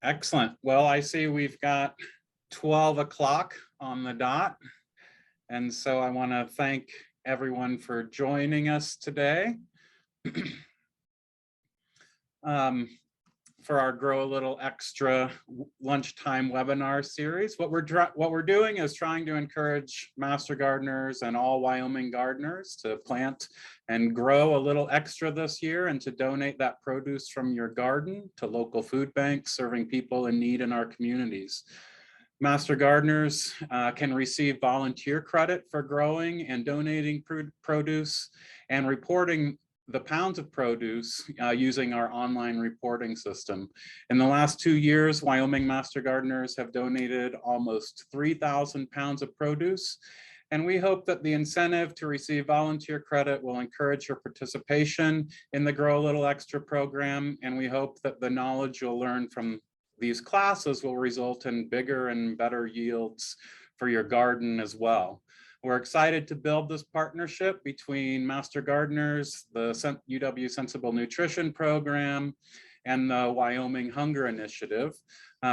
Excellent. Well, I see we've got 12 o'clock on the dot. And so I want to thank everyone for joining us today for our Grow a Little Extra lunchtime webinar series. What we're doing is trying to encourage master gardeners and all Wyoming gardeners to plant and grow a little extra this year and to donate that produce from your garden to local food banks serving people in need in our communities. Master gardeners can receive volunteer credit for growing and donating produce and reporting the pounds of produce using our online reporting system. In the last 2 years, Wyoming master gardeners have donated almost 3,000 pounds of produce. And we hope that the incentive to receive volunteer credit will encourage your participation in the Grow a Little Extra program. And we hope that the knowledge you'll learn from these classes will result in bigger and better yields for your garden as well. We're excited to build this partnership between Master Gardeners, the UW Sensible Nutrition Program, and the Wyoming Hunger Initiative.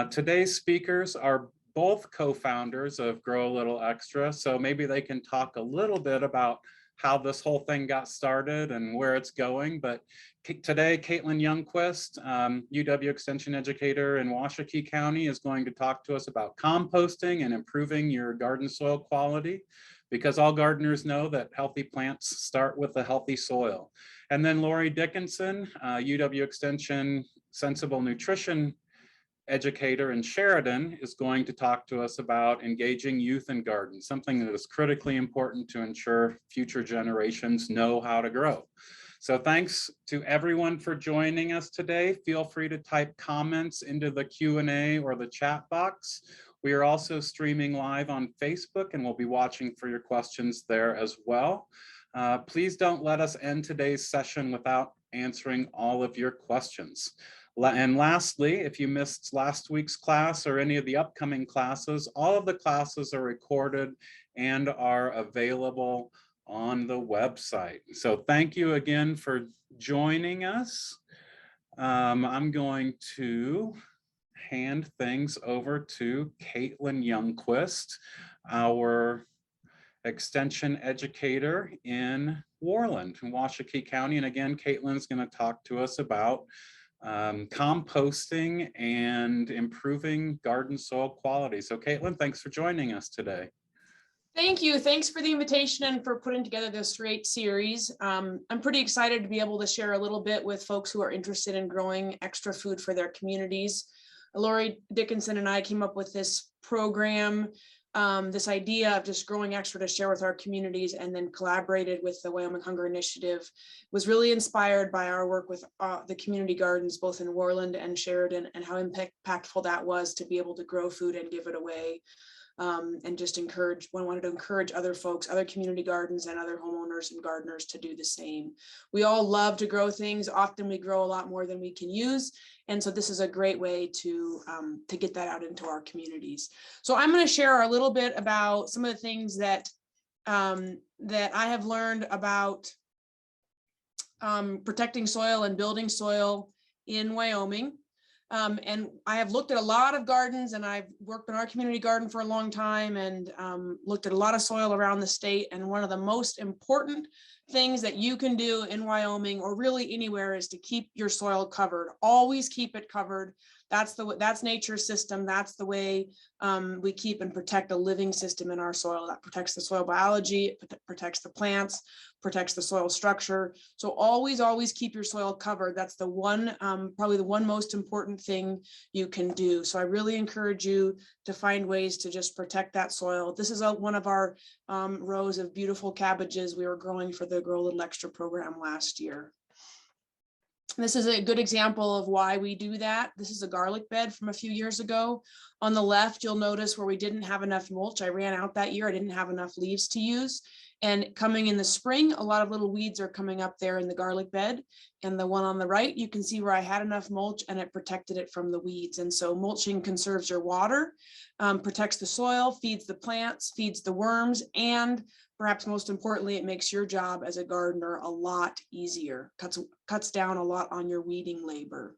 Today's speakers are both co-founders of Grow a Little Extra, so maybe they can talk a little bit about how this whole thing got started and where it's going. But today, Caitlin Youngquist, UW Extension Educator in Washakie County, is going to talk to us about composting and improving your garden soil quality, because all gardeners know that healthy plants start with a healthy soil. And then Lori Dickinson, UW Extension Sensible Nutrition Educator in Sheridan, is going to talk to us about engaging youth in gardens, something that is critically important to ensure future generations know how to grow. So thanks to everyone for joining us today. Feel free to type comments into the Q&A or the chat box. We are also streaming live on Facebook, and we'll be watching for your questions there as well. Please don't let us end today's session without answering all of your questions. And lastly, if you missed last week's class or any of the upcoming classes, all of the classes are recorded and are available on the website. So thank you again for joining us. I'm going to hand things over to Caitlin Youngquist, our extension educator in Whirling, in Washakie County. And again, Caitlin's going to talk to us about composting and improving garden soil quality. So Caitlin, thanks for joining us today. Thank you. Thanks for the invitation and for putting together this great series. I'm pretty excited to be able to share a little bit with folks who are interested in growing extra food for their communities. Lori Dickinson and I came up with this program, this idea of just growing extra to share with our communities, and then collaborated with the Wyoming Hunger Initiative. Was really inspired by our work with the community gardens, both in Whirling and Sheridan, and how impactful that was to be able to grow food and give it away. And just wanted to encourage other folks, other community gardens and other homeowners and gardeners to do the same. We all love to grow things. Often we grow a lot more than we can use. And so this is a great way to get that out into our communities. So I'm going to share a little bit about some of the things that I have learned about protecting soil and building soil in Wyoming. And I have looked at a lot of gardens, and I've worked in our community garden for a long time, and looked at a lot of soil around the state. And one of the most important things that you can do in Wyoming, or really anywhere, is to keep your soil covered. Always keep it covered. That's nature's system. That's the way we keep and protect a living system in our soil. That protects the soil biology, it protects the plants, protects the soil structure. So always keep your soil covered. That's the one, probably the one most important thing you can do. So I really encourage you to find ways to just protect that soil. This is one of our rows of beautiful cabbages we were growing for the Grow a Little Extra program last year. This is a good example of why we do that. This is a garlic bed from a few years ago. On the left, you'll notice where we didn't have enough mulch. I ran out that year. I didn't have enough leaves to use. And coming in the spring, a lot of little weeds are coming up there in the garlic bed. And the one on the right, you can see where I had enough mulch and it protected it from the weeds. And so mulching conserves your water, protects the soil, feeds the plants, feeds the worms, and perhaps most importantly, it makes your job as a gardener a lot easier, cuts down a lot on your weeding labor.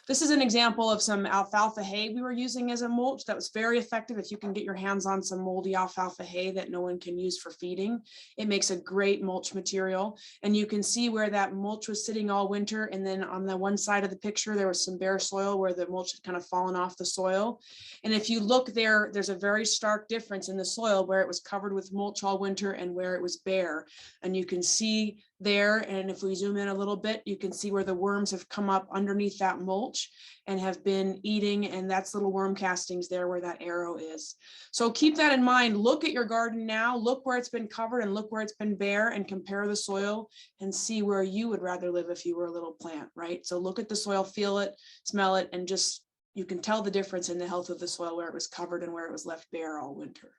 This is an example of some alfalfa hay we were using as a mulch that was very effective. If you can get your hands on some moldy alfalfa hay that no one can use for feeding, it makes a great mulch material. And you can see where that mulch was sitting all winter. And then on the one side of the picture, there was some bare soil where the mulch had kind of fallen off the soil. And if you look there, there's a very stark difference in the soil where it was covered with mulch all winter and where it was bare. And you can see there, and if we zoom in a little bit, you can see where the worms have come up underneath that mulch and have been eating, and that's little worm castings there where that arrow is. So keep that in mind. Look at your garden now, look where it's been covered and look where it's been bare, and compare the soil and see where you would rather live if you were a little plant, right? So look at the soil, feel it, smell it, and just, you can tell the difference in the health of the soil where it was covered and where it was left bare all winter.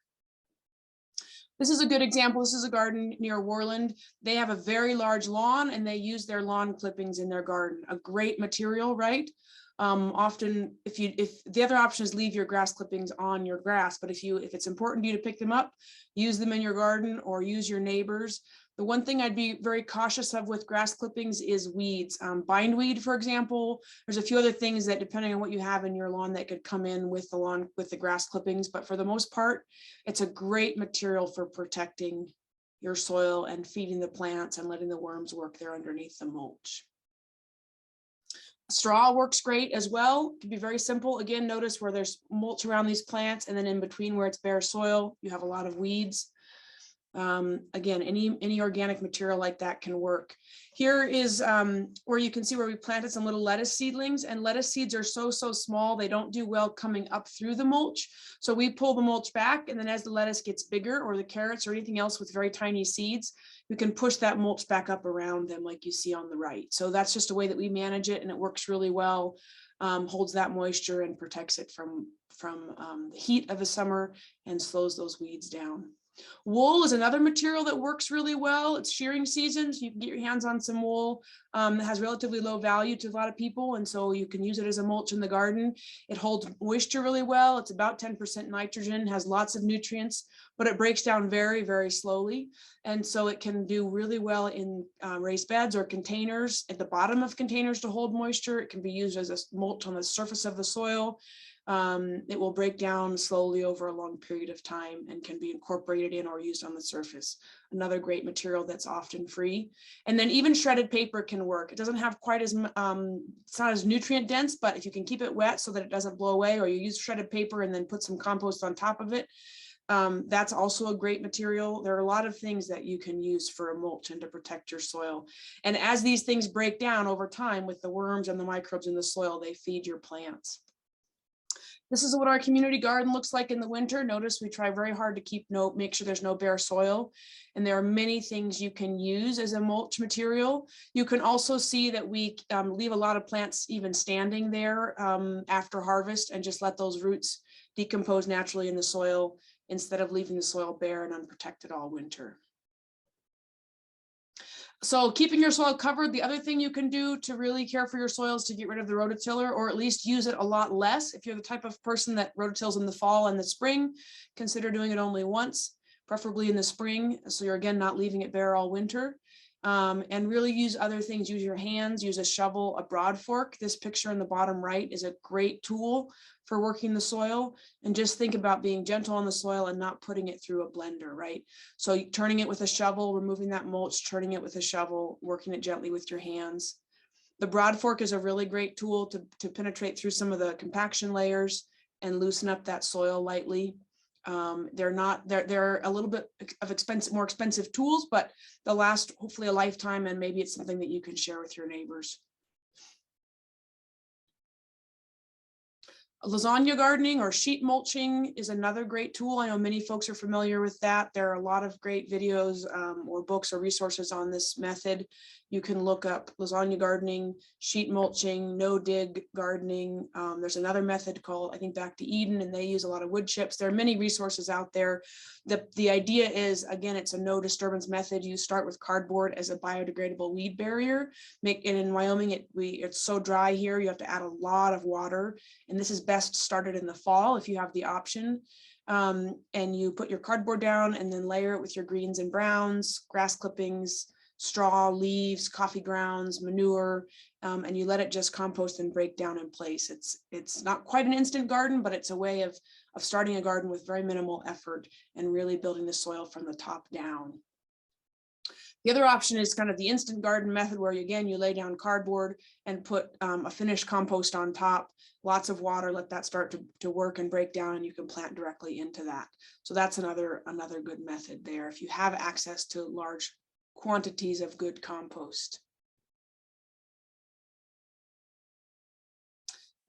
This is a good example. This is a garden near Whirling. They have a very large lawn and they use their lawn clippings in their garden. A great material, right? Often if the other option is leave your grass clippings on your grass, but if it's important to you to pick them up, use them in your garden or use your neighbors. The one thing I'd be very cautious of with grass clippings is weeds. Bindweed, for example. There's a few other things that, depending on what you have in your lawn, that could come in with the lawn, with the grass clippings. But for the most part, it's a great material for protecting your soil and feeding the plants and letting the worms work there underneath the mulch. Straw works great as well. It can be very simple. Again, notice where there's mulch around these plants, and then in between where it's bare soil, you have a lot of weeds. Again, any organic material like that can work. Here is where you can see where we planted some little lettuce seedlings, and lettuce seeds are so small, they don't do well coming up through the mulch. So we pull the mulch back, and then as the lettuce gets bigger, or the carrots or anything else with very tiny seeds, we can push that mulch back up around them like you see on the right. So that's just a way that we manage it, and it works really well. Holds that moisture and protects it from the heat of the summer and slows those weeds down. Wool is another material that works really well. It's shearing season, so you can get your hands on some wool that has relatively low value to a lot of people, and so you can use it as a mulch in the garden. It holds moisture really well. It's about 10% nitrogen, has lots of nutrients, but it breaks down very slowly, and so it can do really well in raised beds or containers at the bottom of containers to hold moisture. It can be used as a mulch on the surface of the soil. It will break down slowly over a long period of time and can be incorporated in or used on the surface. Another great material that's often free. And then even shredded paper can work. It doesn't have quite as, it's not as nutrient dense, but if you can keep it wet so that it doesn't blow away, or you use shredded paper and then put some compost on top of it, that's also a great material. There are a lot of things that you can use for a mulch and to protect your soil. And as these things break down over time with the worms and the microbes in the soil, they feed your plants. This is what our community garden looks like in the winter. Notice we try very hard to make sure there's no bare soil. And there are many things you can use as a mulch material. You can also see that we leave a lot of plants even standing there after harvest and just let those roots decompose naturally in the soil instead of leaving the soil bare and unprotected all winter. So keeping your soil covered, the other thing you can do to really care for your soil is to get rid of the rototiller, or at least use it a lot less. If you're the type of person that rototills in the fall and the spring, consider doing it only once, preferably in the spring. So you're again not leaving it bare all winter. And really use other things. Use your hands, use a shovel, a broad fork. This picture in the bottom right is a great tool for working the soil. And just think about being gentle on the soil and not putting it through a blender, right? So turning it with a shovel, removing that mulch, turning it with a shovel, working it gently with your hands. The broad fork is a really great tool to penetrate through some of the compaction layers and loosen up that soil lightly. They're a little bit of more expensive tools, but they'll last hopefully a lifetime, and maybe it's something that you can share with your neighbors. Lasagna gardening or sheet mulching is another great tool. I know many folks are familiar with that. There are a lot of great videos or books or resources on this method. You can look up lasagna gardening, sheet mulching, no-dig gardening. There's another method called, I think, Back to Eden, and they use a lot of wood chips. There are many resources out there. The idea is, again, it's a no disturbance method. You start with cardboard as a biodegradable weed barrier. And in Wyoming, it's so dry here, you have to add a lot of water. And this is best started in the fall if you have the option. And you put your cardboard down and then layer it with your greens and browns, grass clippings, straw, leaves, coffee grounds, manure, and you let it just compost and break down in place. It's not quite an instant garden, but it's a way of starting a garden with very minimal effort and really building the soil from the top down. The other option is kind of the instant garden method, where again, you lay down cardboard and put a finished compost on top, lots of water, let that start to work and break down, and you can plant directly into that. So that's another good method there, if you have access to large quantities of good compost.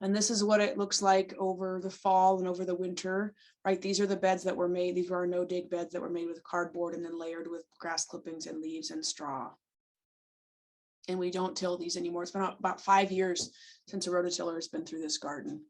And this is what it looks like over the fall and over the winter, right? These are the beds that were made. These were our no-dig beds that were made with cardboard and then layered with grass clippings and leaves and straw. And we don't till these anymore. It's been about 5 years since a rototiller has been through this garden.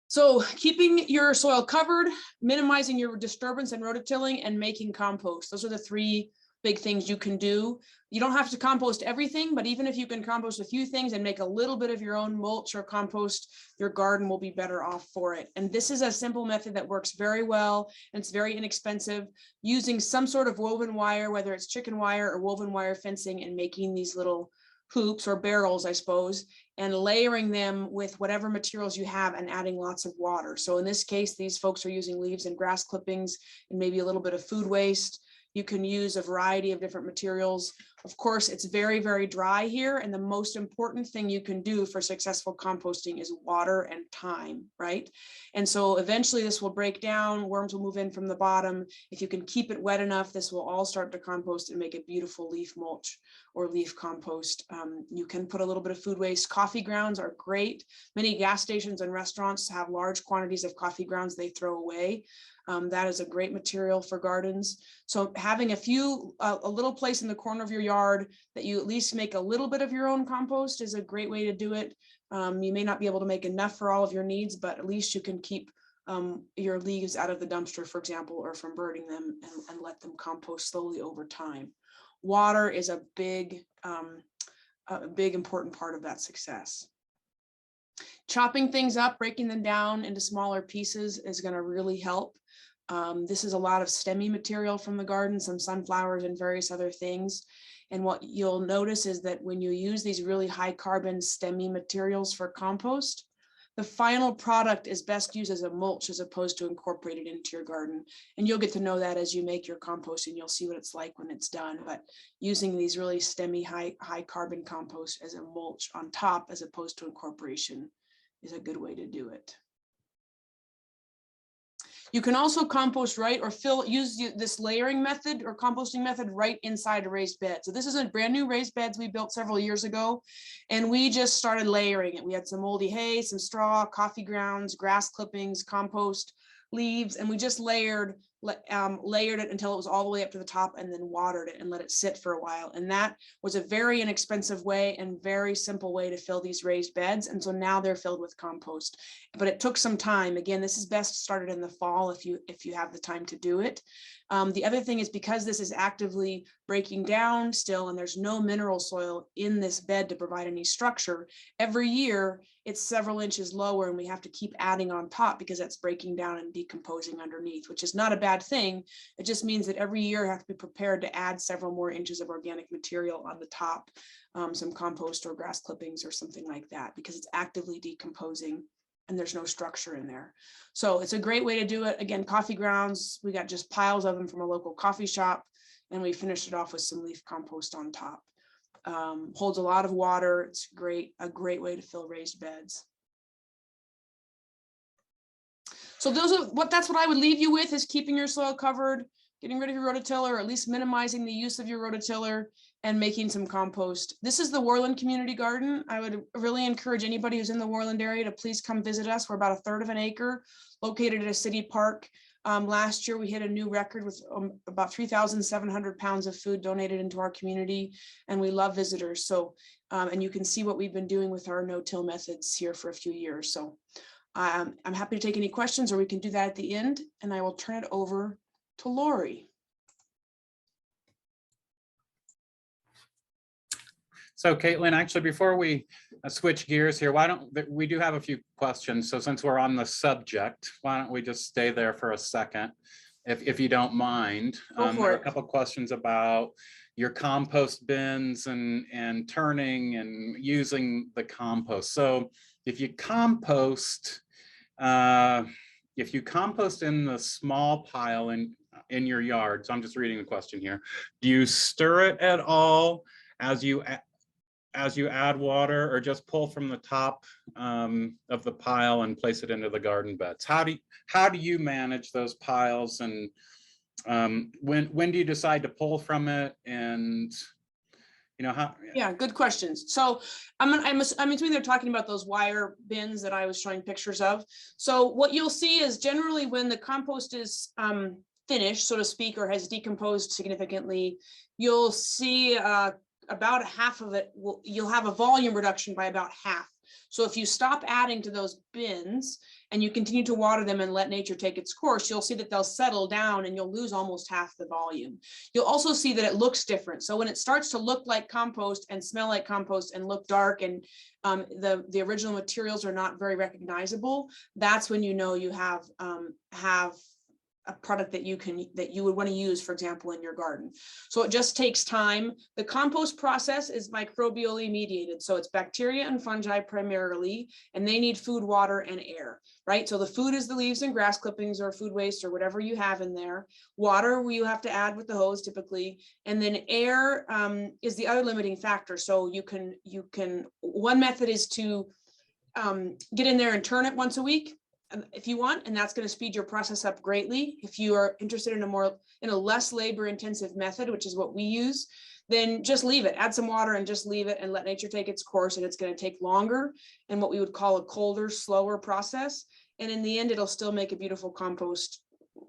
So keeping your soil covered, minimizing your disturbance and rototilling, and making compost. Those are the three big things you can do. You don't have to compost everything, but even if you can compost a few things and make a little bit of your own mulch or compost, your garden will be better off for it. And this is a simple method that works very well, and it's very inexpensive, using some sort of woven wire, whether it's chicken wire or woven wire fencing, and making these little hoops or barrels, I suppose, and layering them with whatever materials you have and adding lots of water. So in this case, these folks are using leaves and grass clippings and maybe a little bit of food waste. You can use a variety of different materials. Of course, it's very, very dry here. And the most important thing you can do for successful composting is water and time, right? And so eventually this will break down, worms will move in from the bottom. If you can keep it wet enough, this will all start to compost and make a beautiful leaf mulch or leaf compost. You can put a little bit of food waste. Coffee grounds are great. Many gas stations and restaurants have large quantities of coffee grounds they throw away. That is a great material for gardens. So having a little place in the corner of your yard that you at least make a little bit of your own compost is a great way to do it. You may not be able to make enough for all of your needs, but at least you can keep your leaves out of the dumpster, for example, or from burning them, and let them compost slowly over time. Water is a big important part of that success. Chopping things up, breaking them down into smaller pieces is going to really help. This is a lot of stemmy material from the garden, some sunflowers and various other things. And what you'll notice is that when you use these really high carbon stemmy materials for compost, the final product is best used as a mulch as opposed to incorporated into your garden. And you'll get to know that as you make your compost, and you'll see what it's like when it's done. But using these really stemmy high carbon compost as a mulch on top as opposed to incorporation is a good way to do it. You can also compost right or use this layering method or composting method right inside a raised bed. So this is a brand new raised beds we built several years ago, and we just started layering it. We had some moldy hay, some straw, coffee grounds, grass clippings, compost, leaves, and we just layered it until it was all the way up to the top, and then watered it and let it sit for a while. And that was a very inexpensive way and very simple way to fill these raised beds. And so now they're filled with compost, but it took some time. Again, this is best started in the fall if you have the time to do it. The other thing is, because this is actively breaking down still, and there's no mineral soil in this bed to provide any structure, every year it's several inches lower, and we have to keep adding on top because that's breaking down and decomposing underneath, which is not a bad thing. It just means that every year I have to be prepared to add several more inches of organic material on the top, some compost or grass clippings or something like that, because it's actively decomposing and there's no structure in there. So it's a great way to do it. Again, coffee grounds, we got just piles of them from a local coffee shop, and we finished it off with some leaf compost on top. Holds a lot of water. It's a great way to fill raised beds. So that's what I would leave you with, is keeping your soil covered, getting rid of your rototiller, or at least minimizing the use of your rototiller, and making some compost. This is the Whirling community garden. I would really encourage anybody who's in the Whirling area to please come visit us. We're about 1/3 of an acre, located at a city park. Last year we hit a new record with about 3,700 pounds of food donated into our community, and we love visitors. So, and you can see what we've been doing with our no-till methods here for a few years. So I'm happy to take any questions, or we can do that at the end, and I will turn it over to Lori. So Caitlin, actually, before we switch gears here, we do have a few questions. So since we're on the subject, why don't we just stay there for a second, if you don't mind. There are a couple of questions about, your compost bins and turning and using the compost. So if you compost in the small pile in your yard, so I'm just reading the question here, do you stir it at all as you add water, or just pull from the top of the pile and place it into the garden beds? How do you manage those piles, and when do you decide to pull from it, and how? Yeah, good questions. So I'm assuming they're talking about those wire bins that I was showing pictures of. So what you'll see is generally when the compost is finished, so to speak, or has decomposed significantly, you'll see about half of it, you'll have a volume reduction by about half. So if you stop adding to those bins and you continue to water them and let nature take its course, you'll see that they'll settle down and you'll lose almost half the volume. You'll also see that it looks different. So when it starts to look like compost and smell like compost and look dark, and the original materials are not very recognizable, that's when you know you have a product that you would want to use, for example, in your garden. So it just takes time. The compost process is microbially mediated. So it's bacteria and fungi primarily, and they need food, water, and air, right? So the food is the leaves and grass clippings or food waste or whatever you have in there. Water, you have to add with the hose typically. And then air is the other limiting factor. So you can, one method is to get in there and turn it once a week, if you want, and that's going to speed your process up greatly. If you are interested in a less labor intensive method, which is what we use, then just leave it, add some water and just leave it and let nature take its course. And it's going to take longer and what we would call a colder, slower process. And in the end, it'll still make a beautiful compost.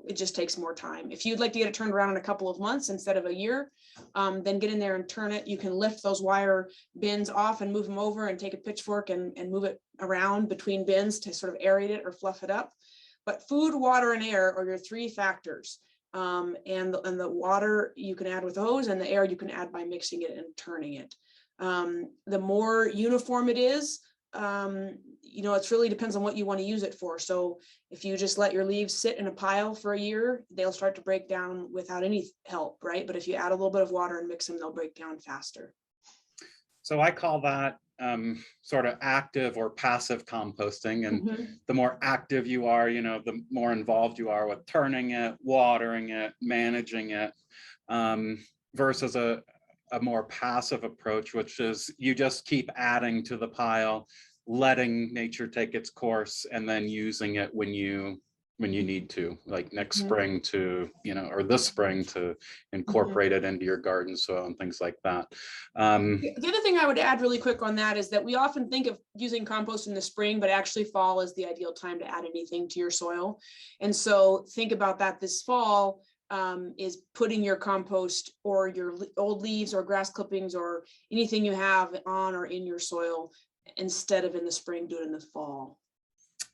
It just takes more time. If you'd like to get it turned around in a couple of months instead of a year, then get in there and turn it. You can lift those wire bins off and move them over and take a pitchfork and move it around between bins to sort of aerate it or fluff it up. But food, water, and air are your three factors. And the water you can add with a hose, and the air you can add by mixing it and turning it. The more uniform it is, it really depends on what you want to use it for. So if you just let your leaves sit in a pile for a year, they'll start to break down without any help, right? But if you add a little bit of water and mix them, they'll break down faster. So I call that sort of active or passive composting. And the more active you are, the more involved you are with turning it, watering it, managing it, versus a more passive approach, which is you just keep adding to the pile, letting nature take its course, and then using it when you need to, like next spring to, or this spring to incorporate it into your garden soil and things like that. The other thing I would add really quick on that is that we often think of using compost in the spring, but actually fall is the ideal time to add anything to your soil. And so think about that this fall. Is putting your compost or your old leaves or grass clippings or anything you have on or in your soil instead of in the spring, do it in the fall.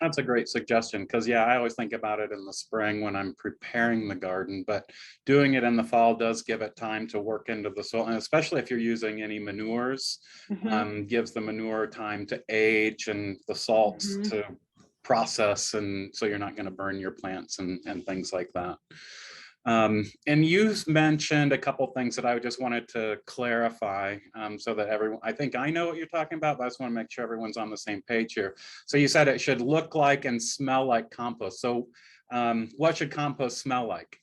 That's a great suggestion, because I always think about it in the spring when I'm preparing the garden, but doing it in the fall does give it time to work into the soil, and especially if you're using any manures, gives the manure time to age and the salts to process, and so you're not going to burn your plants and things like that. And you mentioned a couple things that I just wanted to clarify, so that everyone, I think I know what you're talking about, but I just want to make sure everyone's on the same page here. So you said it should look like and smell like compost. So what should compost smell like?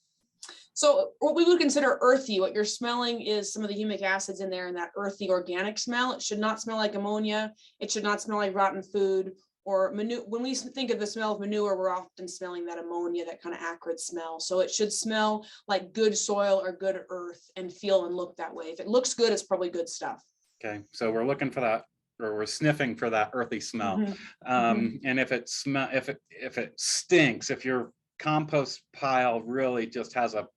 So what we would consider earthy, what you're smelling is some of the humic acids in there and that earthy organic smell. It should not smell like ammonia. It should not smell like rotten food. Or manure. When we think of the smell of manure, we're often smelling that ammonia, that kind of acrid smell. So it should smell like good soil or good earth and feel and look that way. If it looks good, it's probably good stuff. Okay, so we're looking for that, or we're sniffing for that earthy smell. And if it stinks, if your compost pile really just has a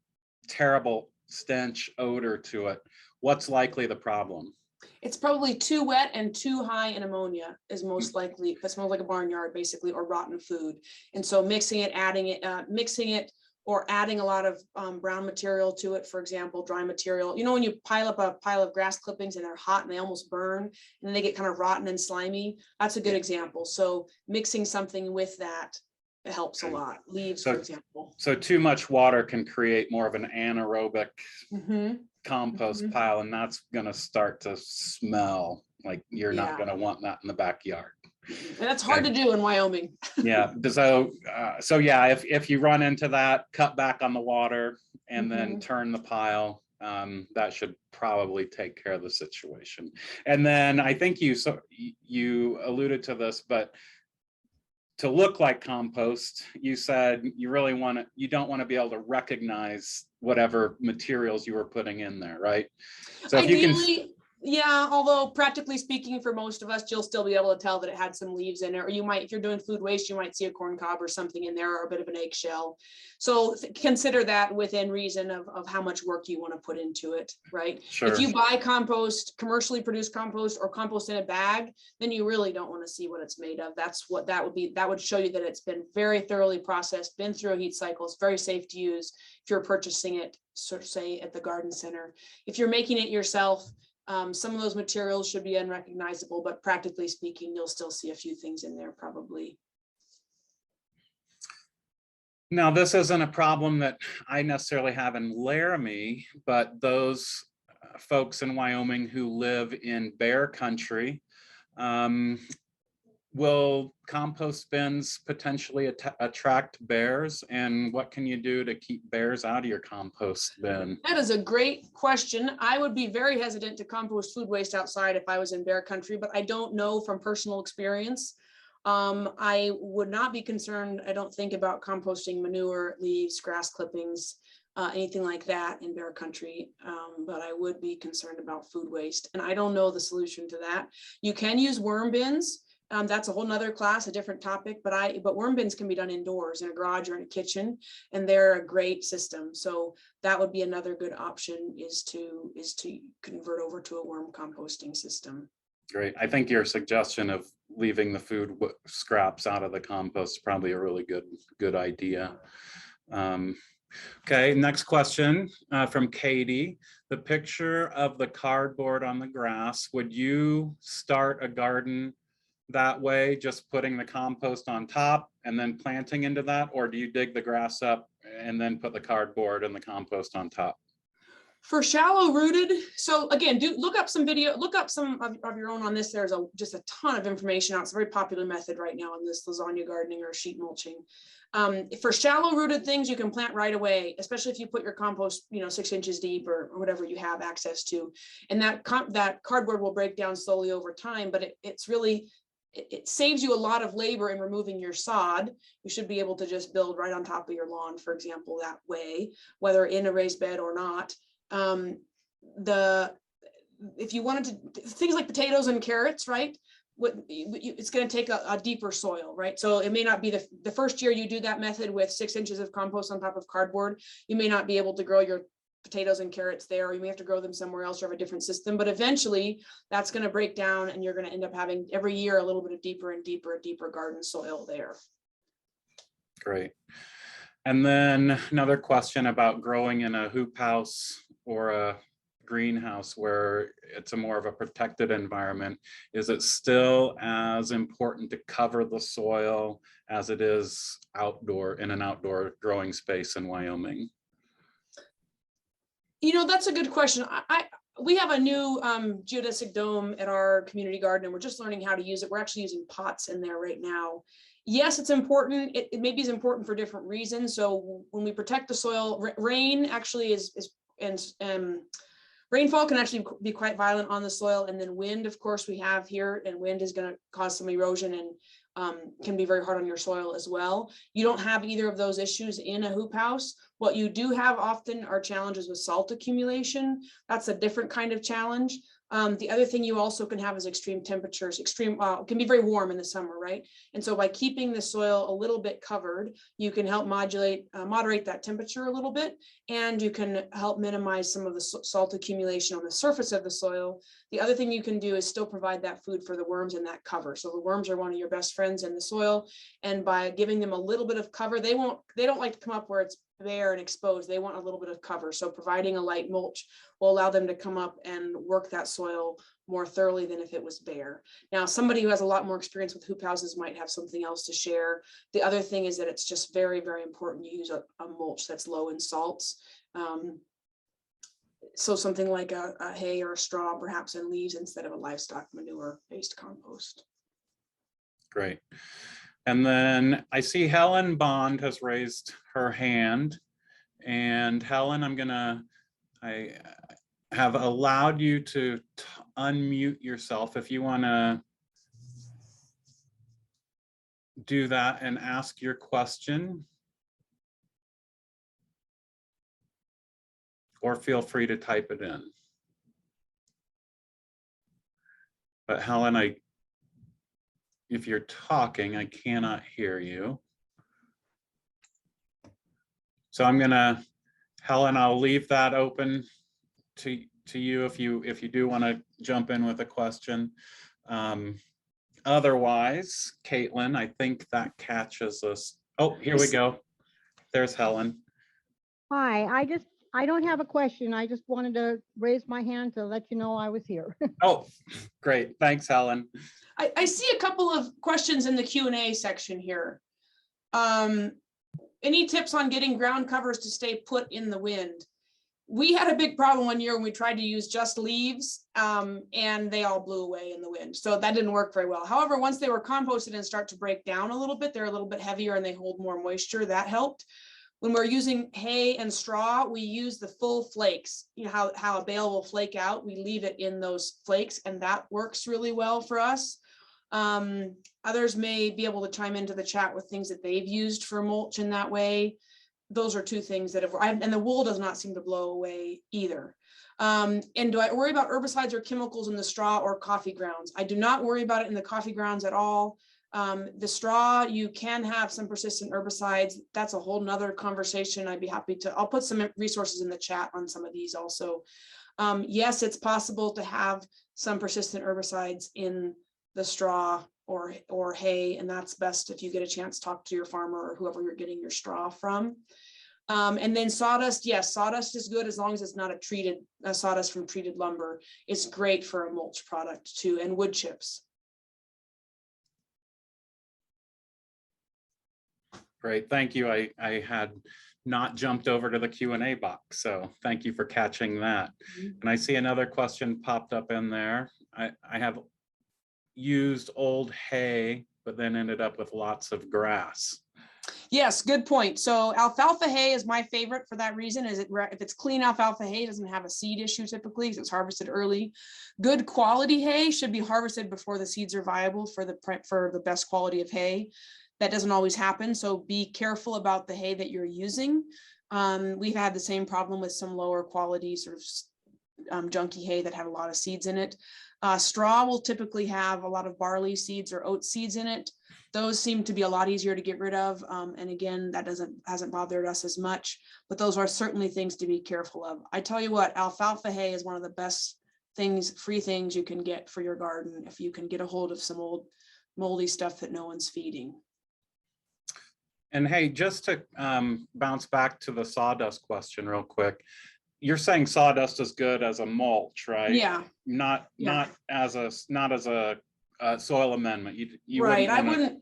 terrible stench odor to it, what's likely the problem? It's probably too wet and too high in ammonia is most likely. That smells like a barnyard, basically, or rotten food. And so mixing it, or adding a lot of brown material to it, for example, dry material. When you pile up a pile of grass clippings and they're hot and they almost burn, and then they get kind of rotten and slimy. That's a good example. So mixing something with that It helps a lot. Leaves, So- for example. So too much water can create more of an anaerobic Mhm. compost Mhm. pile, and that's gonna start to smell like you're not Yeah. gonna want that in the backyard. And that's hard to do in Wyoming. Yeah, so yeah, if you run into that, cut back on the water and then turn the pile. That should probably take care of the situation. And then I think you alluded to this, but to look like compost, you said you don't want to be able to recognize whatever materials you were putting in there, right? So if you can, Ideally, yeah, although practically speaking, for most of us, you'll still be able to tell that it had some leaves in it, or you might, if you're doing food waste, you might see a corn cob or something in there, or a bit of an eggshell. So consider that within reason of how much work you want to put into it, right? sure, If you buy compost, commercially produced compost, or compost in a bag, then you really don't want to see what it's made of. That's what that would be. That would show you that it's been very thoroughly processed, been through a heat cycle, it's very safe to use if you're purchasing it, sort of say at the garden center. If you're making it yourself, some of those materials should be unrecognizable, but practically speaking, you'll still see a few things in there probably. now this isn't a problem that I necessarily have in Laramie, but those folks in Wyoming who live in bear country, will compost bins potentially attract bears? And what can you do to keep bears out of your compost bin? That is a great question. I would be very hesitant to compost food waste outside if I was in bear country, but I don't know from personal experience. I would not be concerned, I don't think, about composting manure, leaves, grass clippings, anything like that in bear country, but I would be concerned about food waste. And I don't know the solution to that. You can use worm bins. That's a whole nother class, a different topic, but worm bins can be done indoors in a garage or in a kitchen, and they're a great system. So that would be another good option, is to convert over to a worm composting system. Great. I think your suggestion of leaving the food scraps out of the compost is probably a really good idea. Okay, next question from Katie. The picture of the cardboard on the grass, would you start a garden that way, just putting the compost on top and then planting into that? Or do you dig the grass up and then put the cardboard and the compost on top? For shallow rooted, so again, look up some video, look up some of your own on this. There's just a ton of information out. It's a very popular method right now in this lasagna gardening or sheet mulching. For shallow rooted things, you can plant right away, especially if you put your compost, 6 inches deep or whatever you have access to. And that cardboard will break down slowly over time, but it saves you a lot of labor in removing your sod. You should be able to just build right on top of your lawn, for example, that way, whether in a raised bed or not. If you wanted to, things like potatoes and carrots, right? It's going to take a deeper soil, right? So it may not be the first year you do that method with 6 inches of compost on top of cardboard, you may not be able to grow your potatoes and carrots there, or you may have to grow them somewhere else or have a different system, but eventually that's going to break down and you're going to end up having every year a little bit of deeper and deeper garden soil there. Great. And then another question about growing in a hoop house or a greenhouse where it's a more of a protected environment. Is it still as important to cover the soil as it is in an outdoor growing space in Wyoming? That's a good question. We have a new geodesic dome at our community garden, and we're just learning how to use it. We're actually using pots in there right now. Yes, it's important. It maybe is important for different reasons. So when we protect the soil, rain actually rainfall can actually be quite violent on the soil, and then wind, of course, we have here, and wind is going to cause some erosion and can be very hard on your soil as well. You don't have either of those issues in a hoop house. What you do have often are challenges with salt accumulation. That's a different kind of challenge. The other thing you also can have is extreme temperatures. Can be very warm in the summer, right? And so by keeping the soil a little bit covered, you can help moderate that temperature a little bit, and you can help minimize some of the salt accumulation on the surface of the soil. The other thing you can do is still provide that food for the worms in that cover. So the worms are one of your best friends in the soil, and by giving them a little bit of cover, they don't like to come up where it's bare and exposed. They want a little bit of cover. So providing a light mulch will allow them to come up and work that soil more thoroughly than if it was bare. Now, somebody who has a lot more experience with hoop houses might have something else to share. The other thing is that it's just very, very important you use a mulch that's low in salts. So something like a hay or a straw, perhaps, and leaves instead of a livestock manure-based compost. Great. And then I see Helen Bond has raised her hand. And Helen, I have allowed you to unmute yourself if you want to do that and ask your question. Or feel free to type it in. But Helen, if you're talking, I cannot hear you. So Helen, I'll leave that open to you if you do want to jump in with a question. Otherwise, Caitlin, I think that catches us. Oh, here we go. There's Helen. Hi, I don't have a question. I just wanted to raise my hand to let you know I was here. Oh, great. Thanks, Helen. I see a couple of questions in the Q&A section here. Any tips on getting ground covers to stay put in the wind? We had a big problem one year when we tried to use just leaves and they all blew away in the wind. So that didn't work very well. However, once they were composted and start to break down a little bit, they're a little bit heavier and they hold more moisture. That helped. When we're using hay and straw, we use the full flakes. You know how a bale will flake out, we leave it in those flakes, and that works really well for us. Others may be able to chime into the chat with things that they've used for mulch in that way. Those are two things that have, and the wool does not seem to blow away either. And do I worry about herbicides or chemicals in the straw or coffee grounds? I do not worry about it in the coffee grounds at all. The straw, you can have some persistent herbicides. That's a whole nother conversation. I'd be happy to, I'll put some resources in the chat on some of these also. Yes, it's possible to have some persistent herbicides in the straw or hay, and that's best if you get a chance to talk to your farmer or whoever you're getting your straw from. And then sawdust, yes, sawdust is good as long as it's not a sawdust from treated lumber. It's great for a mulch product too, and wood chips. Great, thank you. I had not jumped over to the Q&A box, so thank you for catching that. And I see another question popped up in there. I have used old hay, but then ended up with lots of grass. Yes, good point. So alfalfa hay is my favorite for that reason. If it's clean alfalfa hay, it doesn't have a seed issue typically because it's harvested early. Good quality hay should be harvested before the seeds are viable for the best quality of hay. That doesn't always happen, so be careful about the hay that you're using. We've had the same problem with some lower quality sort of junky hay that have a lot of seeds in it. Straw will typically have a lot of barley seeds or oat seeds in it. Those seem to be a lot easier to get rid of. And again, that hasn't bothered us as much, but those are certainly things to be careful of. I tell you what, alfalfa hay is one of the best things, free things you can get for your garden if you can get a hold of some old moldy stuff that no one's feeding. And hey, just to bounce back to the sawdust question real quick, you're saying sawdust is good as a mulch, right? Yeah. Not as a soil amendment. You right. Wanna...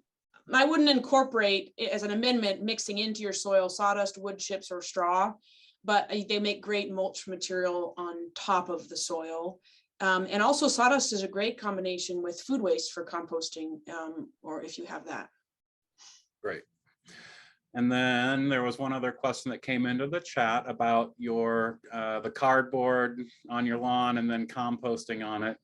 I wouldn't incorporate it as an amendment mixing into your soil sawdust, wood chips, or straw, but they make great mulch material on top of the soil. And also sawdust is a great combination with food waste for composting, or if you have that. Great. And then there was one other question that came into the chat about your the cardboard on your lawn and then composting on it.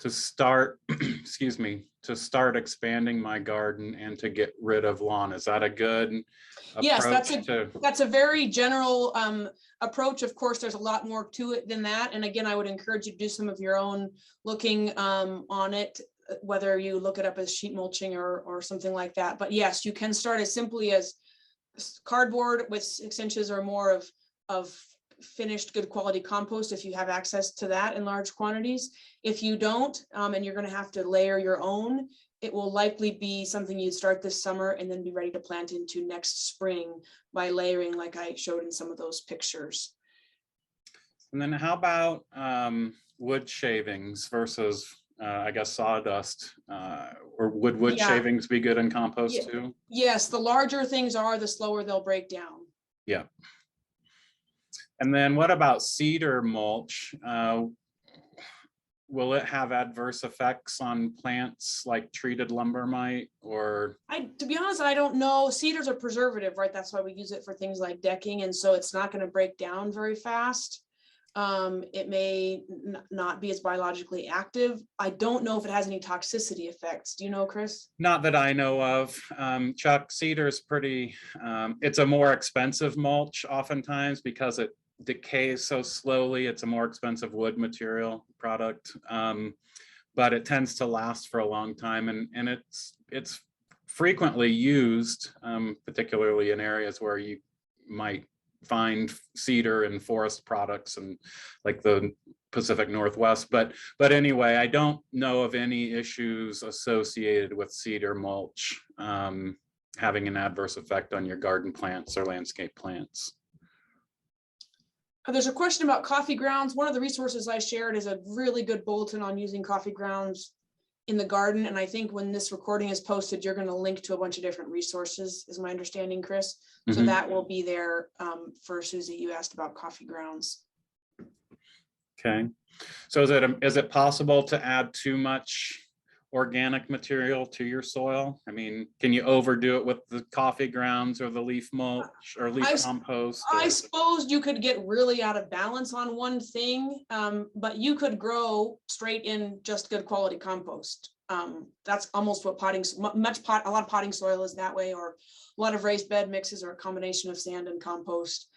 To start, excuse me, to start expanding my garden and to get rid of lawn. Is that a good approach? Yes, that's a very general approach. Of course, there's a lot more to it than that. And again, I would encourage you to do some of your own looking on it, whether you look it up as sheet mulching or something like that. But yes, you can start as simply as cardboard with 6 inches or more of finished good quality compost if you have access to that in large quantities. If you don't, and you're going to have to layer your own, it will likely be something you start this summer and then be ready to plant into next spring by layering like I showed in some of those pictures. And then how about wood shavings versus, I guess, sawdust, or would Yeah. shavings be good in compost Yeah. too? Yes, the larger things are, the slower they'll break down. Yeah. And then what about cedar mulch? Will it have adverse effects on plants like treated lumber might, or? To be honest, I don't know. Cedar's a preservative, right? That's why we use it for things like decking. And so it's not going to break down very fast. It may not be as biologically active. I don't know if it has any toxicity effects. Do you know, Chris? Not that I know of. Chuck, cedar is pretty, it's a more expensive mulch oftentimes because it decays so slowly. It's a more expensive wood material product, but it tends to last for a long time, and it's frequently used, particularly in areas where you might find cedar and forest products, and like the Pacific Northwest. But anyway, I don't know of any issues associated with cedar mulch having an adverse effect on your garden plants or landscape plants. There's a question about coffee grounds. One of the resources I shared is a really good bulletin on using coffee grounds in the garden. And I think when this recording is posted, you're going to link to a bunch of different resources, is my understanding, Chris. So that will be there for Susie. You asked about coffee grounds. Okay. So is it possible to add too much organic material to your soil? I mean, can you overdo it with the coffee grounds or the leaf mulch or leaf compost? I suppose you could get really out of balance on one thing, but you could grow straight in just good quality compost. That's almost what a lot of potting soil is that way, or a lot of raised bed mixes, or a combination of sand and compost.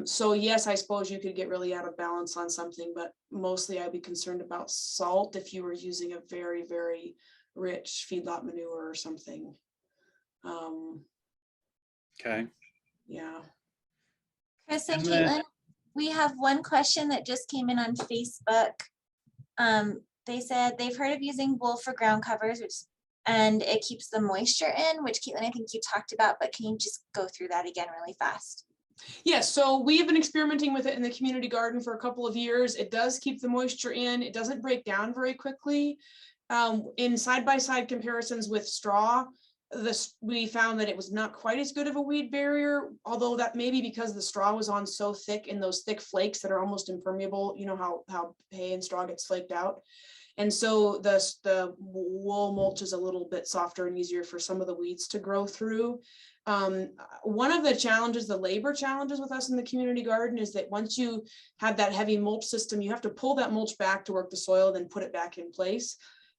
So yes, I suppose you could get really out of balance on something, but mostly I'd be concerned about salt if you were using a very, very rich feedlot manure or something. Okay. Yeah. Chris and Caitlin, we have one question that just came in on Facebook. They said they've heard of using wool for ground covers, and it keeps the moisture in, which Caitlin, I think you talked about, but can you just go through that again really fast? Yes, so we have been experimenting with it in the community garden for a couple of years. It does keep the moisture in. It doesn't break down very quickly. In side-by-side comparisons with straw, we found that it was not quite as good of a weed barrier, although that may be because the straw was on so thick in those thick flakes that are almost impermeable. You know how hay and straw gets flaked out. And so the wool mulch is a little bit softer and easier for some of the weeds to grow through. One of the challenges, the labor challenges with us in the community garden, is that once you have that heavy mulch system, you have to pull that mulch back to work the soil, then put it back in place.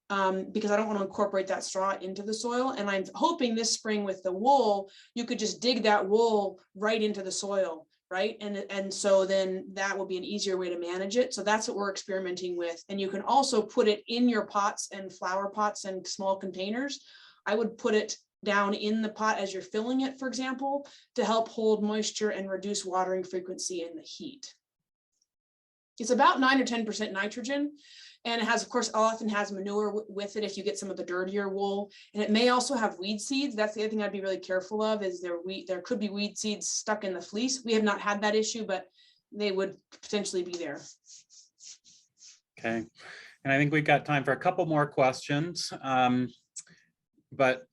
Because I don't want to incorporate that straw into the soil. And I'm hoping this spring with the wool, you could just dig that wool right into the soil, right? And so then that will be an easier way to manage it. So that's what we're experimenting with. And you can also put it in your pots and flower pots and small containers. I would put it down in the pot as you're filling it, for example, to help hold moisture and reduce watering frequency and the heat. It's about 9 or 10% nitrogen. And it has, of course, often has manure with it if you get some of the dirtier wool. And it may also have weed seeds. That's the other thing I'd be really careful of, is there could be weed seeds stuck in the fleece. We have not had that issue, but they would potentially be there. Okay. And I think we've got time for a couple more questions. But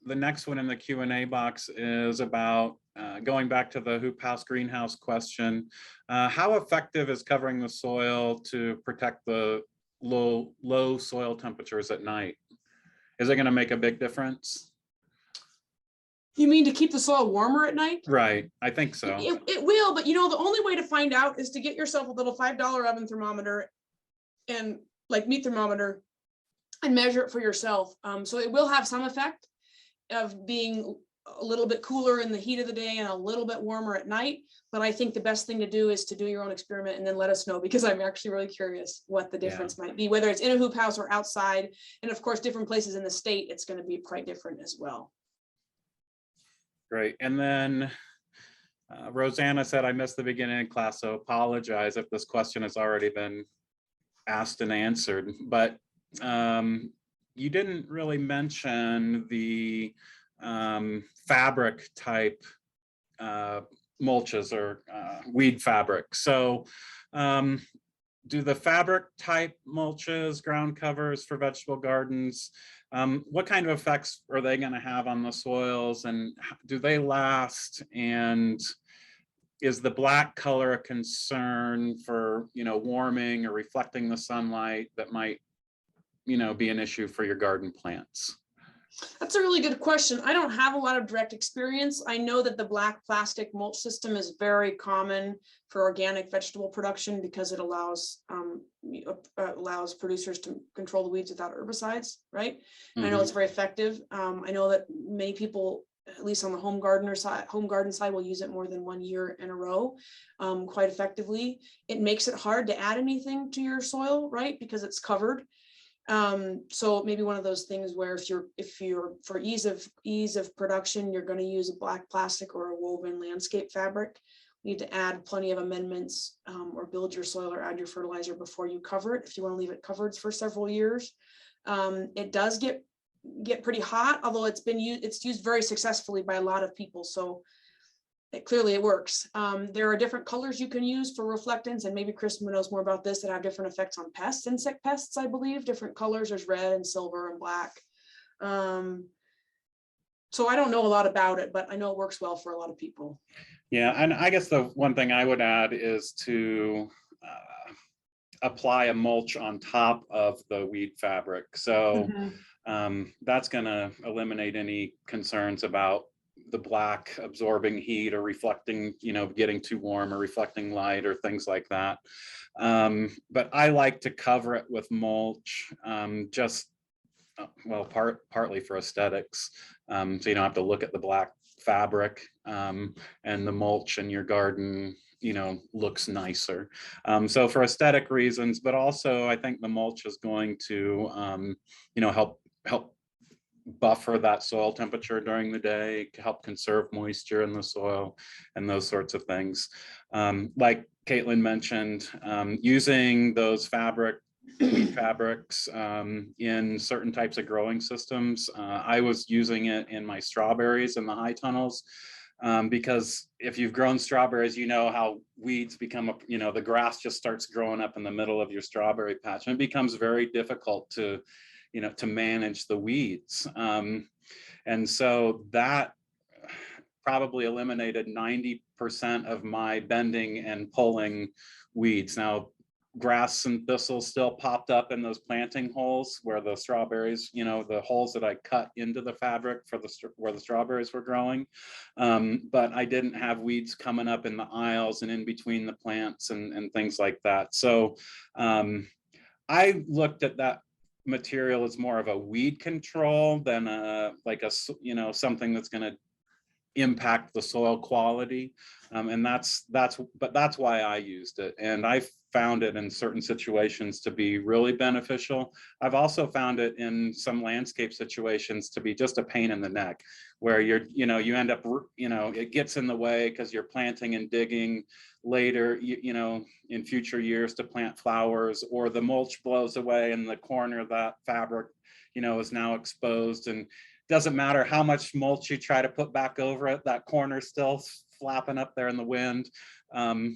the next one in the Q&A box is about going back to the hoop house greenhouse question. How effective is covering the soil to protect the low soil temperatures at night? Is it going to make a big difference? You mean to keep the soil warmer at night? Right, I think so. It will, but the only way to find out is to get yourself a little $5 oven thermometer and meat thermometer and measure it for yourself. So it will have some effect of being a little bit cooler in the heat of the day and a little bit warmer at night. But I think the best thing to do is to do your own experiment and then let us know, because I'm actually really curious what the difference might be, whether it's in a hoop house or outside. And of course, different places in the state, it's going to be quite different as well. Great. And then Rosanna said, I missed the beginning of class, so apologize if this question has already been asked and answered. But you didn't really mention the fabric type mulches or weed fabric. So do the fabric type mulches, ground covers for vegetable gardens, what kind of effects are they going to have on the soils, and do they last? And is the black color a concern for, warming or reflecting the sunlight that might, be an issue for your garden plants? That's a really good question. I don't have a lot of direct experience. I know that the black plastic mulch system is very common for organic vegetable production because it allows producers to control the weeds without herbicides, right? And I know it's very effective. I know that many people, at least on the home garden side, will use it more than 1 year in a row, quite effectively. It makes it hard to add anything to your soil, right? Because it's covered. So maybe one of those things where if you're for ease of production, you're going to use a black plastic or a woven landscape fabric, you need to add plenty of amendments, or build your soil or add your fertilizer before you cover it. If you want to leave it covered for several years, it does get pretty hot, although it's used very successfully by a lot of people. So clearly it works. There are different colors you can use for reflectants, and maybe Kristen knows more about this, that have different effects on pests, insect pests, I believe. Different colors, there's red and silver and black. So I don't know a lot about it, but I know it works well for a lot of people. Yeah, and I guess the one thing I would add is to apply a mulch on top of the weed fabric. So that's going to eliminate any concerns about the black absorbing heat or reflecting, getting too warm or reflecting light or things like that. But I like to cover it with mulch, partly for aesthetics. So you don't have to look at the black fabric, and the mulch in your garden, looks nicer. So for aesthetic reasons, but also I think the mulch is going to, help buffer that soil temperature during the day, help conserve moisture in the soil and those sorts of things. Like Caitlin mentioned, using those weed fabrics in certain types of growing systems. I was using it in my strawberries in the high tunnels, because if you've grown strawberries, you know how weeds become, the grass just starts growing up in the middle of your strawberry patch, and it becomes very difficult to manage the weeds. And so that probably eliminated 90% of my bending and pulling weeds. Now, grass and thistles still popped up in those planting holes where the strawberries, the holes that I cut into the fabric for where the strawberries were growing. But I didn't have weeds coming up in the aisles and in between the plants and things like that. So I looked at that material as more of a weed control than something that's going to impact the soil quality. And that's why I used it. And I found it in certain situations to be really beneficial. I've also found it in some landscape situations to be just a pain in the neck, where you end up, it gets in the way because you're planting and digging later, in future years to plant flowers, or the mulch blows away and the corner of that fabric, is now exposed, and doesn't matter how much mulch you try to put back over it, that corner's still flapping up there in the wind.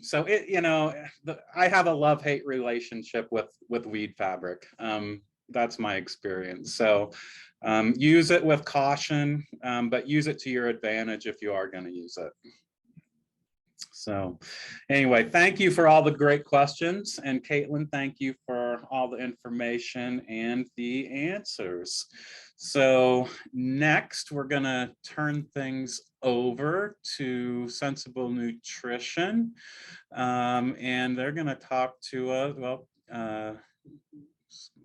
So I have a love-hate relationship with weed fabric. That's my experience. So use it with caution, but use it to your advantage if you are going to use it. So anyway, thank you for all the great questions. And Caitlin, thank you for all the information and the answers. So next, we're going to turn things over to Sensible Nutrition. And they're going to talk to us,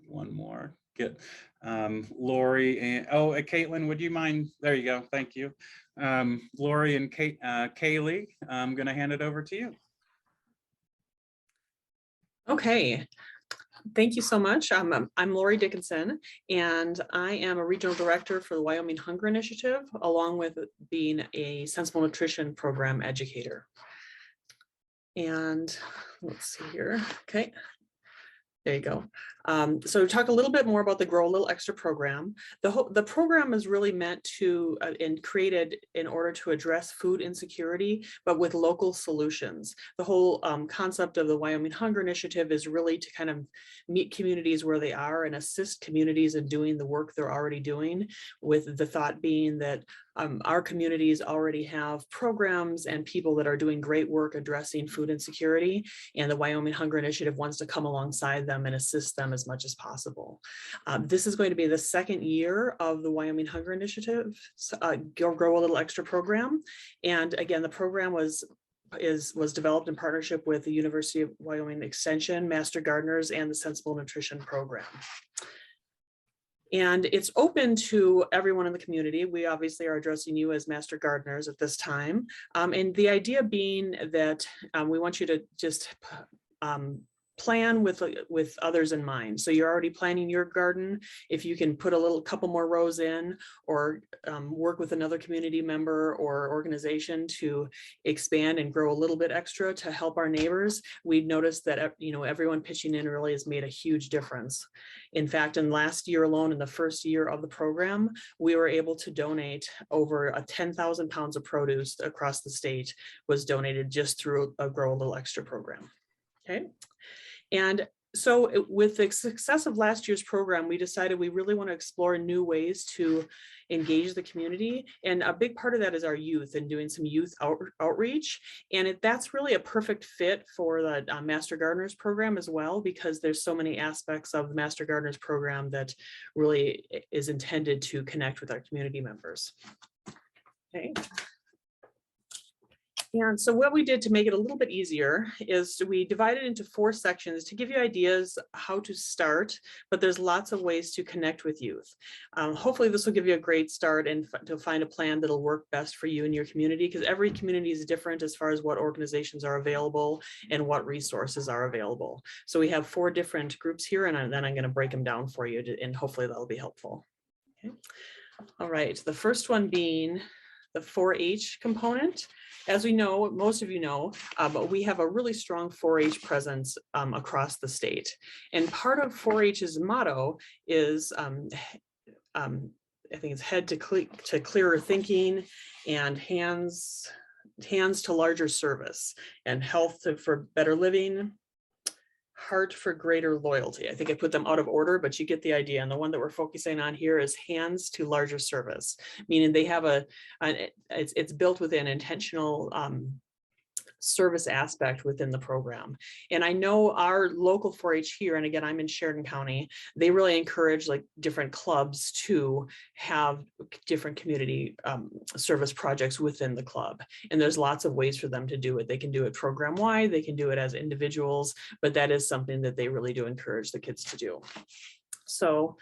one more, get Lori and, Caitlin, would you mind? There you go. Thank you. Lori and Kaylee, I'm going to hand it over to you. Okay. Thank you so much. I'm Lori Dickinson, and I am a regional director for the Wyoming Hunger Initiative, along with being a Sensible Nutrition program educator. And let's see here. Okay. There you go. So talk a little bit more about the Grow a Little Extra program. The program is really meant to and created in order to address food insecurity, but with local solutions. The whole concept of the Wyoming Hunger Initiative is really to kind of meet communities where they are and assist communities in doing the work they're already doing, with the thought being that our communities already have programs and people that are doing great work addressing food insecurity, and the Wyoming Hunger Initiative wants to come alongside them and assist them as much as possible. This is going to be the second year of the Wyoming Hunger Initiative, Grow a Little Extra program. And again, the program was developed in partnership with the University of Wyoming Extension, Master Gardeners, and the Sensible Nutrition program. And it's open to everyone in the community. We obviously are addressing you as Master Gardeners at this time. And the idea being that we want you to just plan with others in mind. So you're already planning your garden. If you can put a couple more rows in, or work with another community member or organization to expand and grow a little bit extra to help our neighbors, we noticed that everyone pitching in really has made a huge difference. In fact, in last year alone, in the first year of the program, we were able to donate over 10,000 pounds of produce across the state was donated just through a Grow a Little Extra program. Okay. And so with the success of last year's program, we decided we really want to explore new ways to engage the community. And a big part of that is our youth and doing some youth outreach. And that's really a perfect fit for the Master Gardeners program as well, because there's so many aspects of the Master Gardeners program that really is intended to connect with our community members. Okay. And so what we did to make it a little bit easier is we divided into 4 sections to give you ideas how to start, but there's lots of ways to connect with youth. Hopefully this will give you a great start and to find a plan that'll work best for you and your community, because every community is different as far as what organizations are available and what resources are available. So we have 4 different groups here, and then I'm going to break them down for you, and hopefully that'll be helpful. Okay. All right, the first one being the 4-H component. As we know, most of you know, but we have a really strong 4-H presence across the state. And part of 4-H's motto is, I think it's head to clearer thinking, and hands to larger service, and health for better living, heart for greater loyalty. I think I put them out of order, but you get the idea. And the one that we're focusing on here is hands to larger service, meaning they have it's built with an intentional service aspect within the program. And I know our local 4-H here, and again, I'm in Sheridan County, they really encourage like different clubs to have different community service projects within the club. And there's lots of ways for them to do it. They can do it program wide, they can do it as individuals, but that is something that they really do encourage the kids to do. So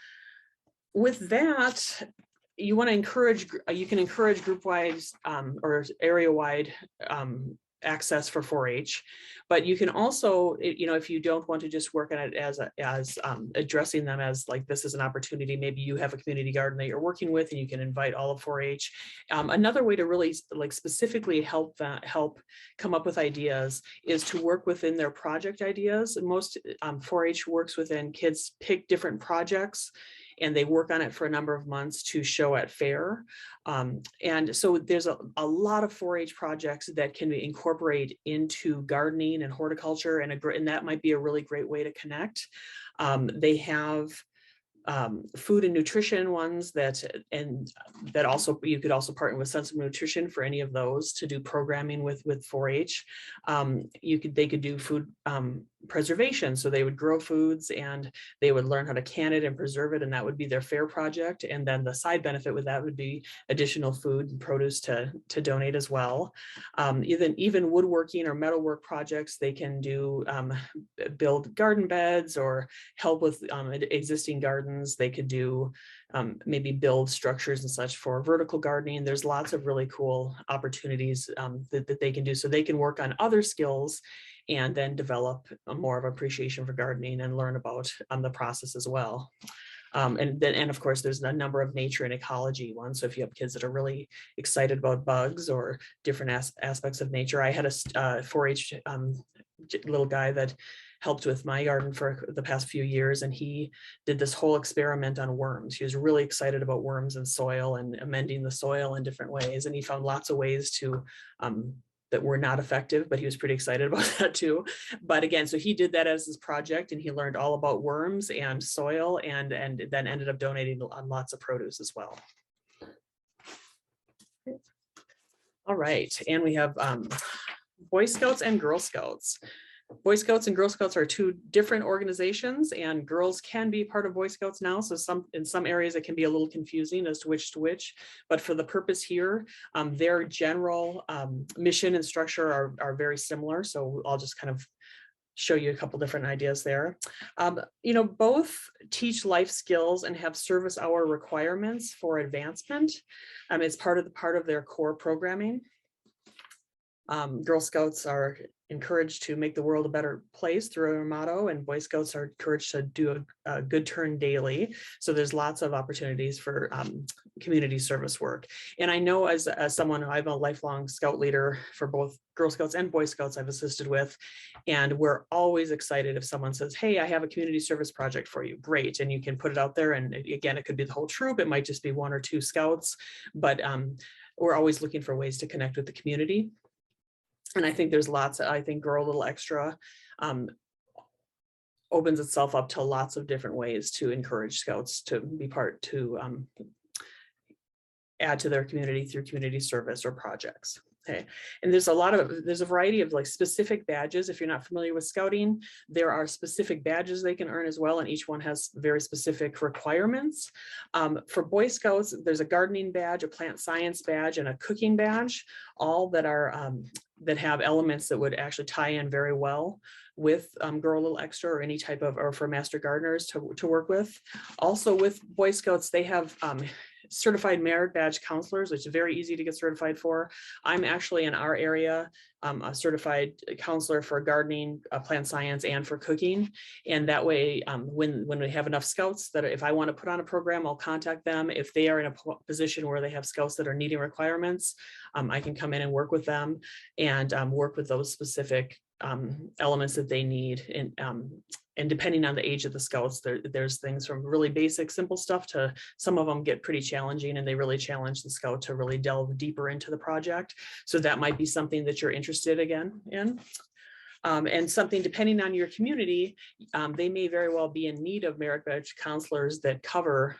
with that, you want to encourage, you can encourage group wide or area wide access for 4-H, but you can also, if you don't want to just work on it as addressing them as like this is an opportunity, maybe you have a community garden that you're working with and you can invite all of 4-H. Another way to really like specifically help come up with ideas is to work within their project ideas. Most 4-H works within kids pick different projects and they work on it for a number of months to show at fair. And so there's a lot of 4-H projects that can be incorporated into gardening and horticulture, and that might be a really great way to connect. They have food and nutrition ones that also you could also partner with Sensible Nutrition for any of those to do programming with 4-H. They could do food preservation, so they would grow foods and they would learn how to can it and preserve it, and that would be their fair project. And then the side benefit with that would be additional food and produce to donate as well. Even woodworking or metalwork projects, they can do build garden beds or help with existing gardens. They could do maybe build structures and such for vertical gardening. There's lots of really cool opportunities that they can do, so they can work on other skills and then develop more of appreciation for gardening and learn about the process as well. And of course, there's a number of nature and ecology ones. So if you have kids that are really excited about bugs or different aspects of nature, I had a 4-H little guy that helped with my garden for the past few years, and he did this whole experiment on worms. He was really excited about worms and soil and amending the soil in different ways, and he found lots of ways to that were not effective, but he was pretty excited about that too. But again, so he did that as his project, and he learned all about worms and soil, and then ended up donating on lots of produce as well. All right, and we have Boy Scouts and Girl Scouts. Boy Scouts and Girl Scouts are two different organizations, and girls can be part of Boy Scouts now. So in some areas it can be a little confusing as to which, but for the purpose here, their general mission and structure are very similar. So I'll just kind of show you a couple different ideas there. You know, both teach life skills and have service hour requirements for advancement. It's part of their core programming. Girl Scouts are encouraged to make the world a better place through our motto, and Boy Scouts are encouraged to do a good turn daily. So there's lots of opportunities for community service work. And I know as someone, I'm a lifelong Scout leader for both Girl Scouts and Boy Scouts I've assisted with, and we're always excited if someone says, hey, I have a community service project for you. Great. And you can put it out there, and again, it could be the whole troop, it might just be one or two Scouts, but we're always looking for ways to connect with the community. And I think there's lots, I think Grow a Little Extra opens itself up to lots of different ways to encourage Scouts to be part, to add to their community through community service or projects. Okay, and there's a variety of like specific badges. If you're not familiar with Scouting, there are specific badges they can earn as well, and each one has very specific requirements. For Boy Scouts, there's a gardening badge, a plant science badge, and a cooking badge, all that are that have elements that would actually tie in very well with Grow a Little Extra or any type of, or for master gardeners to work with. Also with Boy Scouts, they have certified merit badge counselors, which is very easy to get certified for. I'm actually in our area a certified counselor for gardening, plant science, and for cooking. And that way, when we have enough Scouts that if I want to put on a program, I'll contact them. If they are in a position where they have Scouts that are needing requirements, I can come in and work with them and work with those specific elements that they need. And depending on the age of the Scouts, there's things from really basic, simple stuff to some of them get pretty challenging, and they really challenge the Scout to really delve deeper into the project. So that might be something that you're interested again in. And something depending on your community, they may very well be in need of merit badge counselors that cover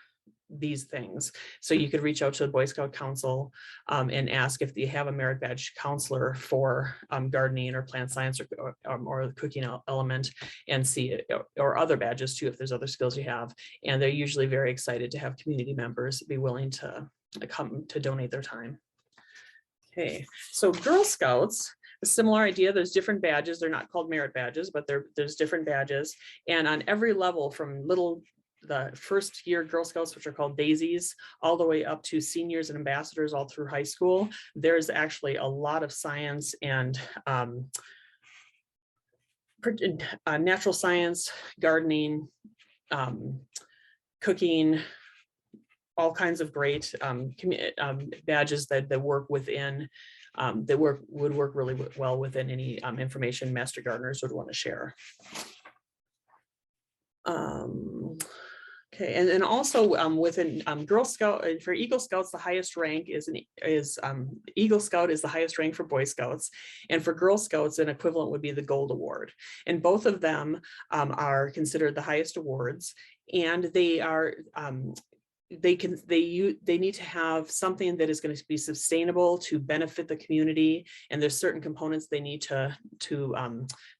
these things. So you could reach out to the Boy Scout Council and ask if they have a merit badge counselor for gardening or plant science or the cooking element, and see it, or other badges too, if there's other skills you have. And they're usually very excited to have community members be willing to come to donate their time. Okay, so Girl Scouts, a similar idea. There's different badges. They're not called merit badges, but there's different badges. And on every level, from the first year Girl Scouts, which are called daisies, all the way up to seniors and ambassadors all through high school, there's actually a lot of science and natural science, gardening, cooking, all kinds of great badges that work within, would work really well within any information master gardeners would want to share. Okay, and then also within Girl Scout, for Eagle Scouts, the highest rank is Eagle Scout is the highest rank for Boy Scouts, and for Girl Scouts, an equivalent would be the Gold Award. And both of them are considered the highest awards, and they are they need to have something that is going to be sustainable to benefit the community, and there's certain components they need to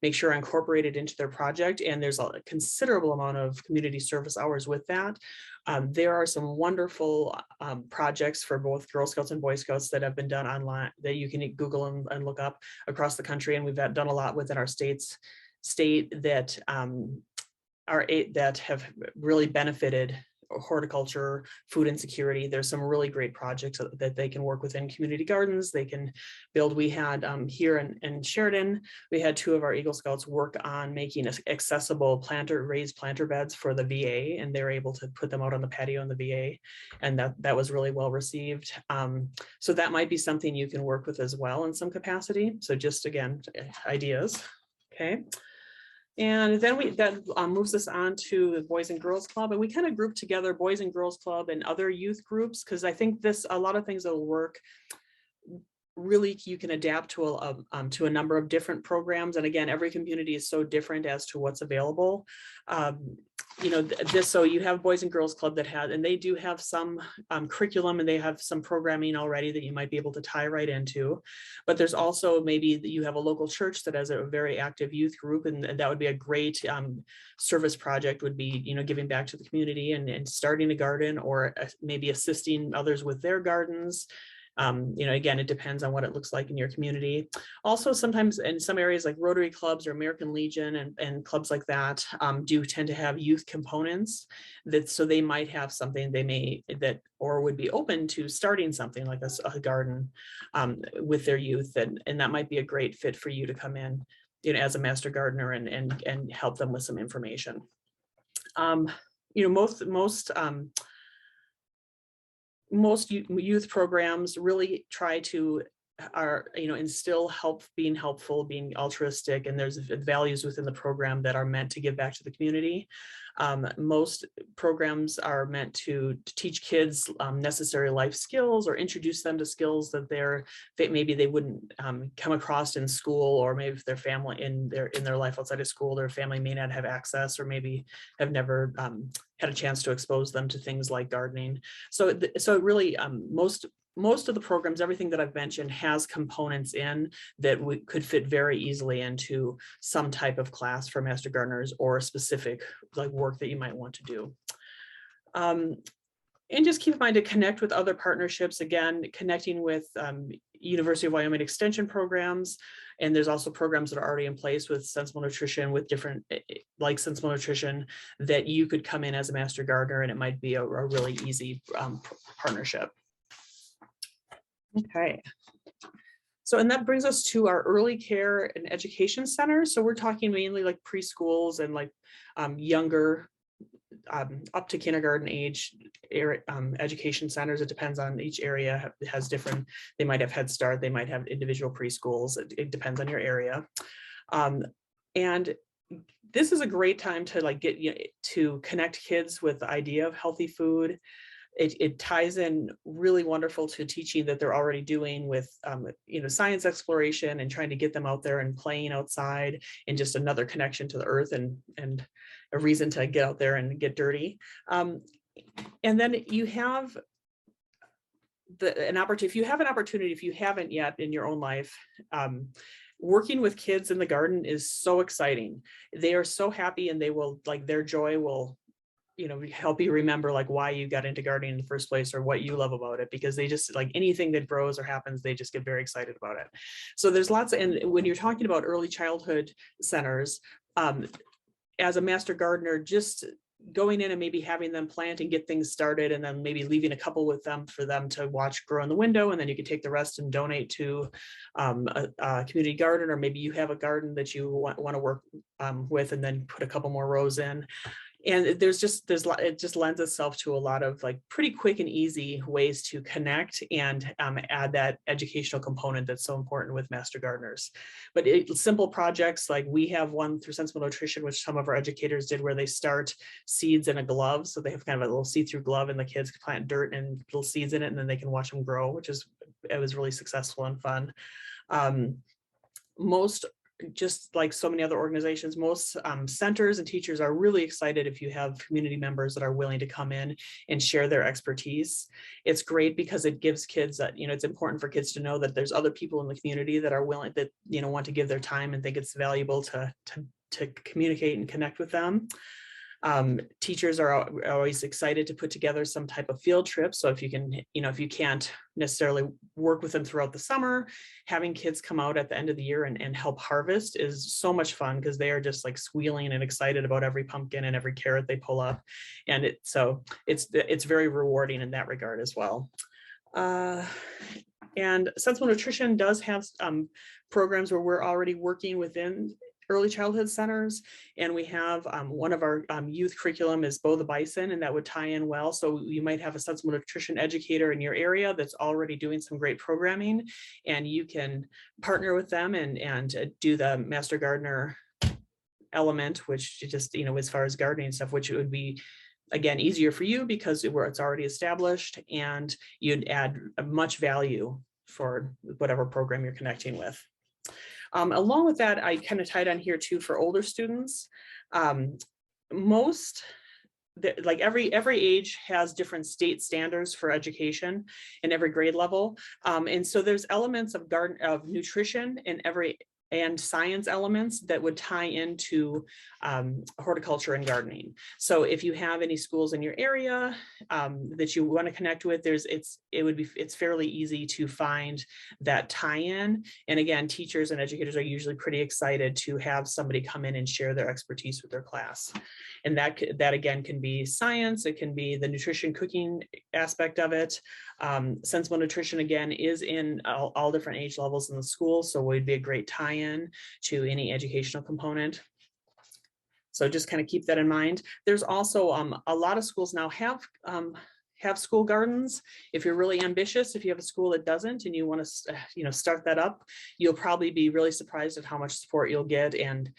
make sure are incorporated into their project, and there's a considerable amount of community service hours with that. There are some wonderful projects for both Girl Scouts and Boy Scouts that have been done online that you can Google and look up across the country, and we've done a lot within our state that that have really benefited horticulture, food insecurity. There's some really great projects that they can work within community gardens. They can build. We had here in Sheridan, we had 2 of our Eagle Scouts work on making accessible raised planter beds for the VA, and they're able to put them out on the patio in the VA, and that was really well received. So that might be something you can work with as well in some capacity. So just again, ideas. Okay. And then that moves us on to the Boys and Girls Club, and we kind of group together Boys and Girls Club and other youth groups, because I think a lot of things that will work. Really, you can adapt to a number of different programs, and again, every community is so different as to what's available. You know, so you have Boys and Girls Club and they do have some curriculum, and they have some programming already that you might be able to tie right into. But there's also maybe that you have a local church that has a very active youth group, and that would be a great service project. Would be, you know, giving back to the community and starting a garden, or maybe assisting others with their gardens. You know, again, it depends on what it looks like in your community. Also, sometimes in some areas like Rotary clubs or American Legion and clubs like that do tend to have youth components so they might have something or would be open to starting something like a garden with their youth, and that might be a great fit for you to come in, you know, as a master gardener and help them with some information. You know, most youth programs really try to instill being helpful, being altruistic, and there's values within the program that are meant to give back to the community. Most programs are meant to teach kids necessary life skills, or introduce them to skills that maybe they wouldn't come across in school, or maybe if their family in their life outside of school, their family may not have access, or maybe have never had a chance to expose them to things like gardening. So really, most of the programs, everything that I've mentioned, has components in that could fit very easily into some type of class for master gardeners, or specific like work that you might want to do. And just keep in mind to connect with other partnerships, again, connecting with University of Wyoming Extension programs. And there's also programs that are already in place with Sensible Nutrition, with different, like Sensible Nutrition, that you could come in as a master gardener, and it might be a really easy partnership. Okay. So, and that brings us to our early care and education centers. So we're talking mainly like preschools and like younger, up to kindergarten age education centers. It depends on each area. It has different, they might have Head Start, they might have individual preschools. It depends on your area. And this is a great time to like to connect kids with the idea of healthy food. It ties in really wonderful to teaching that they're already doing with science exploration, and trying to get them out there and playing outside, and just another connection to the earth and a reason to get out there and get dirty. And then you have an opportunity, if you haven't yet in your own life, working with kids in the garden is so exciting. They are so happy, and they will, like, their joy will help you remember like why you got into gardening in the first place, or what you love about it, because they just like anything that grows or happens, they just get very excited about it. So there's lots of, and when you're talking about early childhood centers, as a master gardener, just going in and maybe having them plant and get things started, and then maybe leaving a couple with them for them to watch grow in the window, and then you can take the rest and donate to a community garden, or maybe you have a garden that you want to work with, and then put a couple more rows in. And it just lends itself to a lot of like pretty quick and easy ways to connect and add that educational component that's so important with master gardeners. But simple projects, like we have one through Sensible Nutrition, which some of our educators did, where they start seeds in a glove. So they have kind of a little see-through glove, and the kids plant dirt and little seeds in it, and then they can watch them grow, it was really successful and fun. Just like so many other organizations, most centers and teachers are really excited if you have community members that are willing to come in and share their expertise. It's great because it gives kids that, it's important for kids to know that there's other people in the community that are willing, that, want to give their time and think it's valuable to communicate and connect with them. Teachers are always excited to put together some type of field trip. So if you can, if you can't necessarily work with them throughout the summer, having kids come out at the end of the year and help harvest is so much fun, because they are just like squealing and excited about every pumpkin and every carrot they pull up. And it's very rewarding in that regard as well. And Sensible Nutrition does have programs where we're already working within early childhood centers, and we have one of our youth curriculum is Bo the Bison, and that would tie in well. So you might have a Sensible Nutrition educator in your area that's already doing some great programming, and you can partner with them and do the master gardener element, which just, as far as gardening stuff, which would be, again, easier for you because it's already established, and you'd add much value for whatever program you're connecting with. Along with that, I kind of tied on here too for older students. Like every age has different state standards for education in every grade level. And so there's elements of nutrition in and science elements that would tie into horticulture and gardening. So if you have any schools in your area that you want to connect with, it's fairly easy to find that tie-in. And again, teachers and educators are usually pretty excited to have somebody come in and share their expertise with their class. And that again can be science, it can be the nutrition cooking aspect of it. Sensible nutrition, again, is in all different age levels in the school, so it would be a great tie-in to any educational component. So just kind of keep that in mind. There's also a lot of schools now have school gardens. If you're really ambitious, if you have a school that doesn't and you want to start that up, you'll probably be really surprised at how much support you'll get, and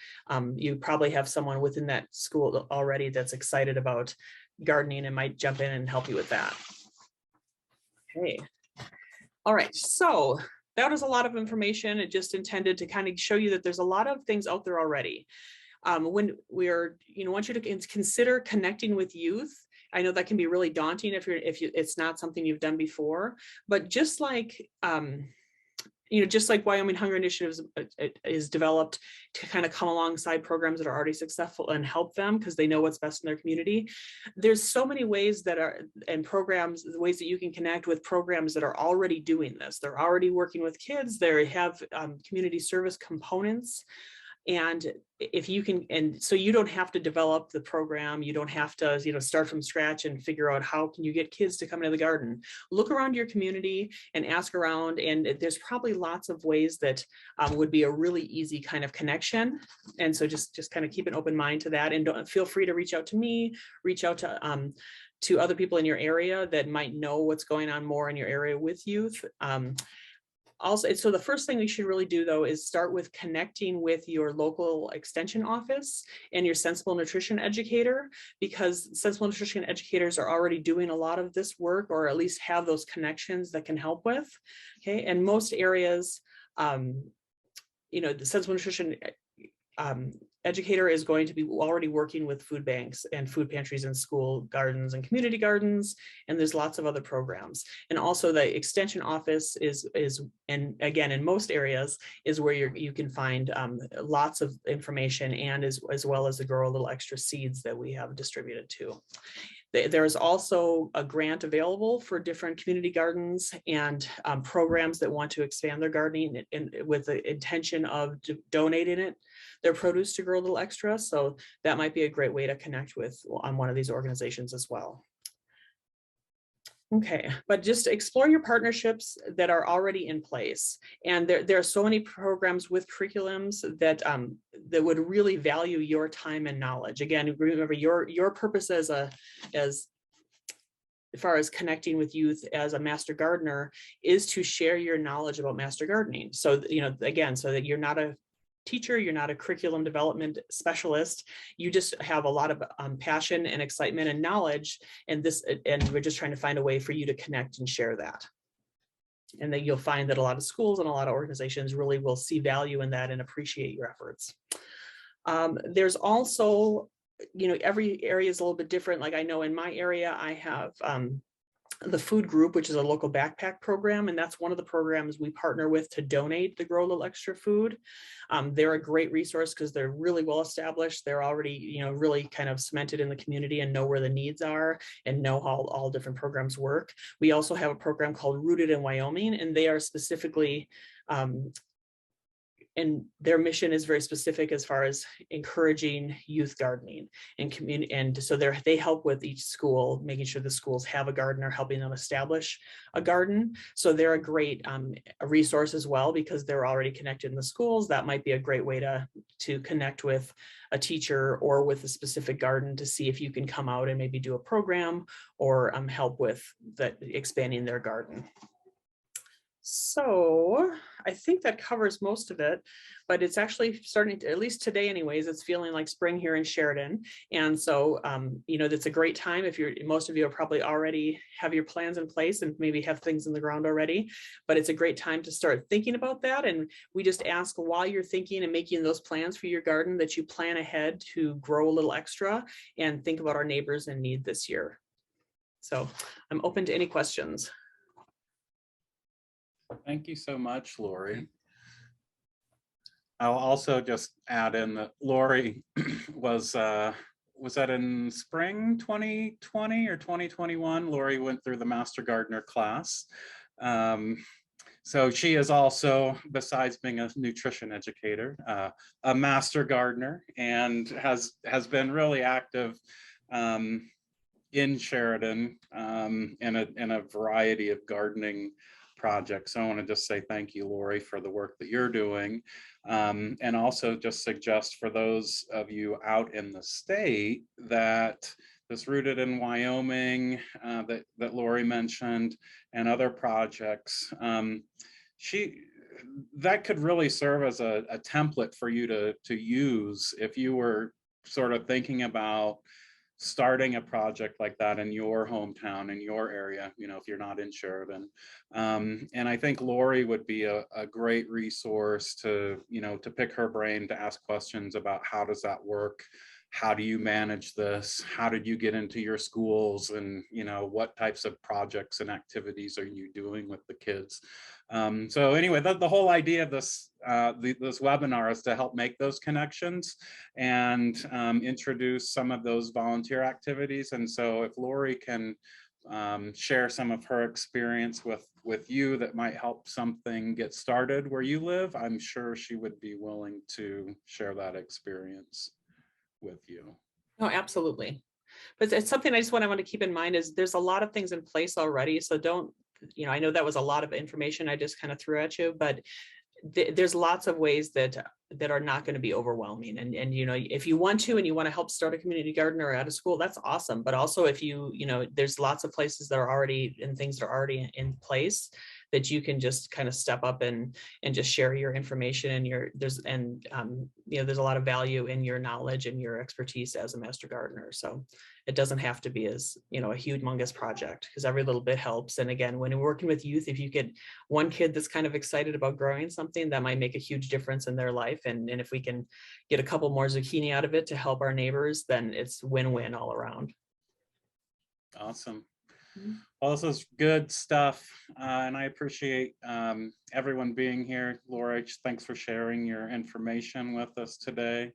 you probably have someone within that school already that's excited about gardening and might jump in and help you with that. Okay. All right, so that was a lot of information. It just intended to kind of show you that there's a lot of things out there already. When we're, want you to consider connecting with youth. I know that can be really daunting if it's not something you've done before, but just like just like Wyoming Hunger Initiatives is developed to kind of come alongside programs that are already successful and help them because they know what's best in their community. There's so many ways programs, the ways that you can connect with programs that are already doing this. They're already working with kids. They have community service components. And if you can, and so you don't have to develop the program, you don't have to, start from scratch and figure out how can you get kids to come into the garden. Look around your community and ask around, and there's probably lots of ways that would be a really easy kind of connection. And so just kind of keep an open mind to that, and feel free to reach out to me, reach out to other people in your area that might know what's going on more in your area with youth. Also, so the first thing we should really do, though, is start with connecting with your local extension office and your sensible nutrition educator, because sensible nutrition educators are already doing a lot of this work, or at least have those connections that can help with. Okay, and most areas, the sensible nutrition educator is going to be already working with food banks and food pantries and school gardens and community gardens, and there's lots of other programs. And also the extension office is and again, in most areas, is where you can find lots of information, and as well as the Grow a Little Extra seeds that we have distributed too. There is also a grant available for different community gardens and programs that want to expand their gardening with the intention of donating their produce to Grow a Little Extra. So that might be a great way to connect with on one of these organizations as well. Okay, but just explore your partnerships that are already in place. And there are so many programs with curriculums that would really value your time and knowledge. Again, remember your purpose as far as connecting with youth as a master gardener is to share your knowledge about master gardening. So, again, so that you're not a teacher, you're not a curriculum development specialist, you just have a lot of passion and excitement and knowledge, and we're just trying to find a way for you to connect and share that. And then you'll find that a lot of schools and a lot of organizations really will see value in that and appreciate your efforts. There's also, every area is a little bit different. Like I know in my area, I have the food group, which is a local backpack program. And that's one of the programs we partner with to donate the Grow a Little Extra food. They're a great resource because they're really well established. They're already, really kind of cemented in the community and know where the needs are and know how all different programs work. We also have a program called Rooted in Wyoming, and they are specifically and their mission is very specific as far as encouraging youth gardening and community. And so they help with each school, making sure the schools have a gardener, helping them establish a garden. So they're a great resource as well, because they're already connected in the schools. That might be a great way to connect with a teacher or with a specific garden to see if you can come out and maybe do a program or help with expanding their garden. So I think that covers most of it, but it's actually starting to, at least today anyways, it's feeling like spring here in Sheridan. And so, you know, that's a great time if most of you are probably already have your plans in place and maybe have things in the ground already, but it's a great time to start thinking about that. And we just ask while you're thinking and making those plans for your garden that you plan ahead to grow a little extra and think about our neighbors in need this year. So I'm open to any questions. Thank you so much, Lori. I'll also just add in that Lori was that in spring 2020 or 2021? Lori went through the Master Gardener class. So she is also, besides being a nutrition educator, a Master Gardener, and has been really active in Sheridan in a variety of gardening projects. So I want to just say thank you, Lori, for the work that you're doing. And also just suggest for those of you out in the state that this Rooted in Wyoming that Lori mentioned and other projects, that could really serve as a template for you to use if you were sort of thinking about starting a project like that in your hometown, in your area, you know, if you're not in Sheridan. And I think Lori would be a great resource to, you know, to pick her brain, to ask questions about how does that work? How do you manage this? How did you get into your schools? And, you know, what types of projects and activities are you doing with the kids? So anyway, the whole idea of this this webinar is to help make those connections and introduce some of those volunteer activities. And so if Lori can share some of her experience with you that might help something get started where you live, I'm sure she would be willing to share that experience with you. No, absolutely. But it's something I want to keep in mind is there's a lot of things in place already. So don't, you know, I know that was a lot of information I just kind of threw at you, but there's lots of ways that are not going to be overwhelming. And, you know, if you want to, and you want to help start a community garden or at a school, that's awesome. But also if you know, there's lots of places that are already, and things that are already in place that you can just kind of step up and just share your information and you know, there's a lot of value in your knowledge and your expertise as a master gardener. So it doesn't have to be as, you know, a humongous project, because every little bit helps. And again, when you're working with youth, if you get one kid that's kind of excited about growing something, that might make a huge difference in their life. And if we can get a couple more zucchini out of it to help our neighbors, then it's win-win all around. Awesome. Well, this is good stuff, and I appreciate everyone being here. Laura, thanks for sharing your information with us today.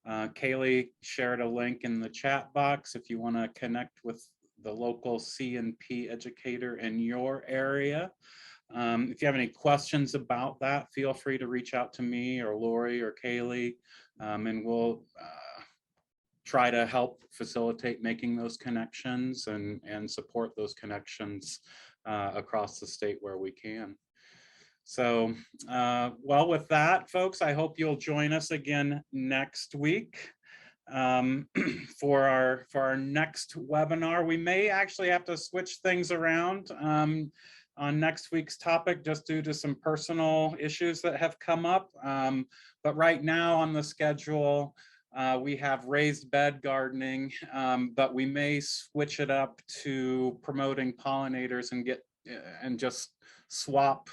Kaylee shared a link in the chat box if you want to connect with the local C&P educator in your area. If you have any questions about that, feel free to reach out to me or Lori or Kaylee, and we'll try to help facilitate making those connections and support those connections across the state where we can. So, well, with that, folks, I hope you'll join us again next week for our next webinar. We may actually have to switch things around on next week's topic just due to some personal issues that have come up. But right now on the schedule, we have raised bed gardening, but we may switch it up to promoting pollinators and just swap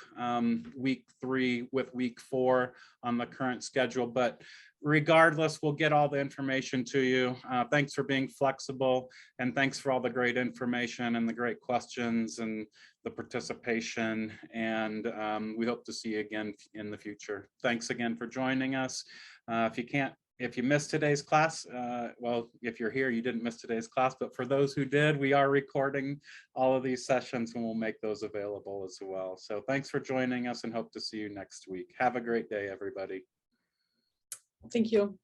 week 3 with week 4 on the current schedule. But regardless, we'll get all the information to you. Thanks for being flexible, and thanks for all the great information and the great questions and the participation. And we hope to see you again in the future. Thanks again for joining us. If you missed today's class, well, if you're here, you didn't miss today's class, but for those who did, we are recording all of these sessions and we'll make those available as well. So thanks for joining us and hope to see you next week. Have a great day, everybody. Thank you.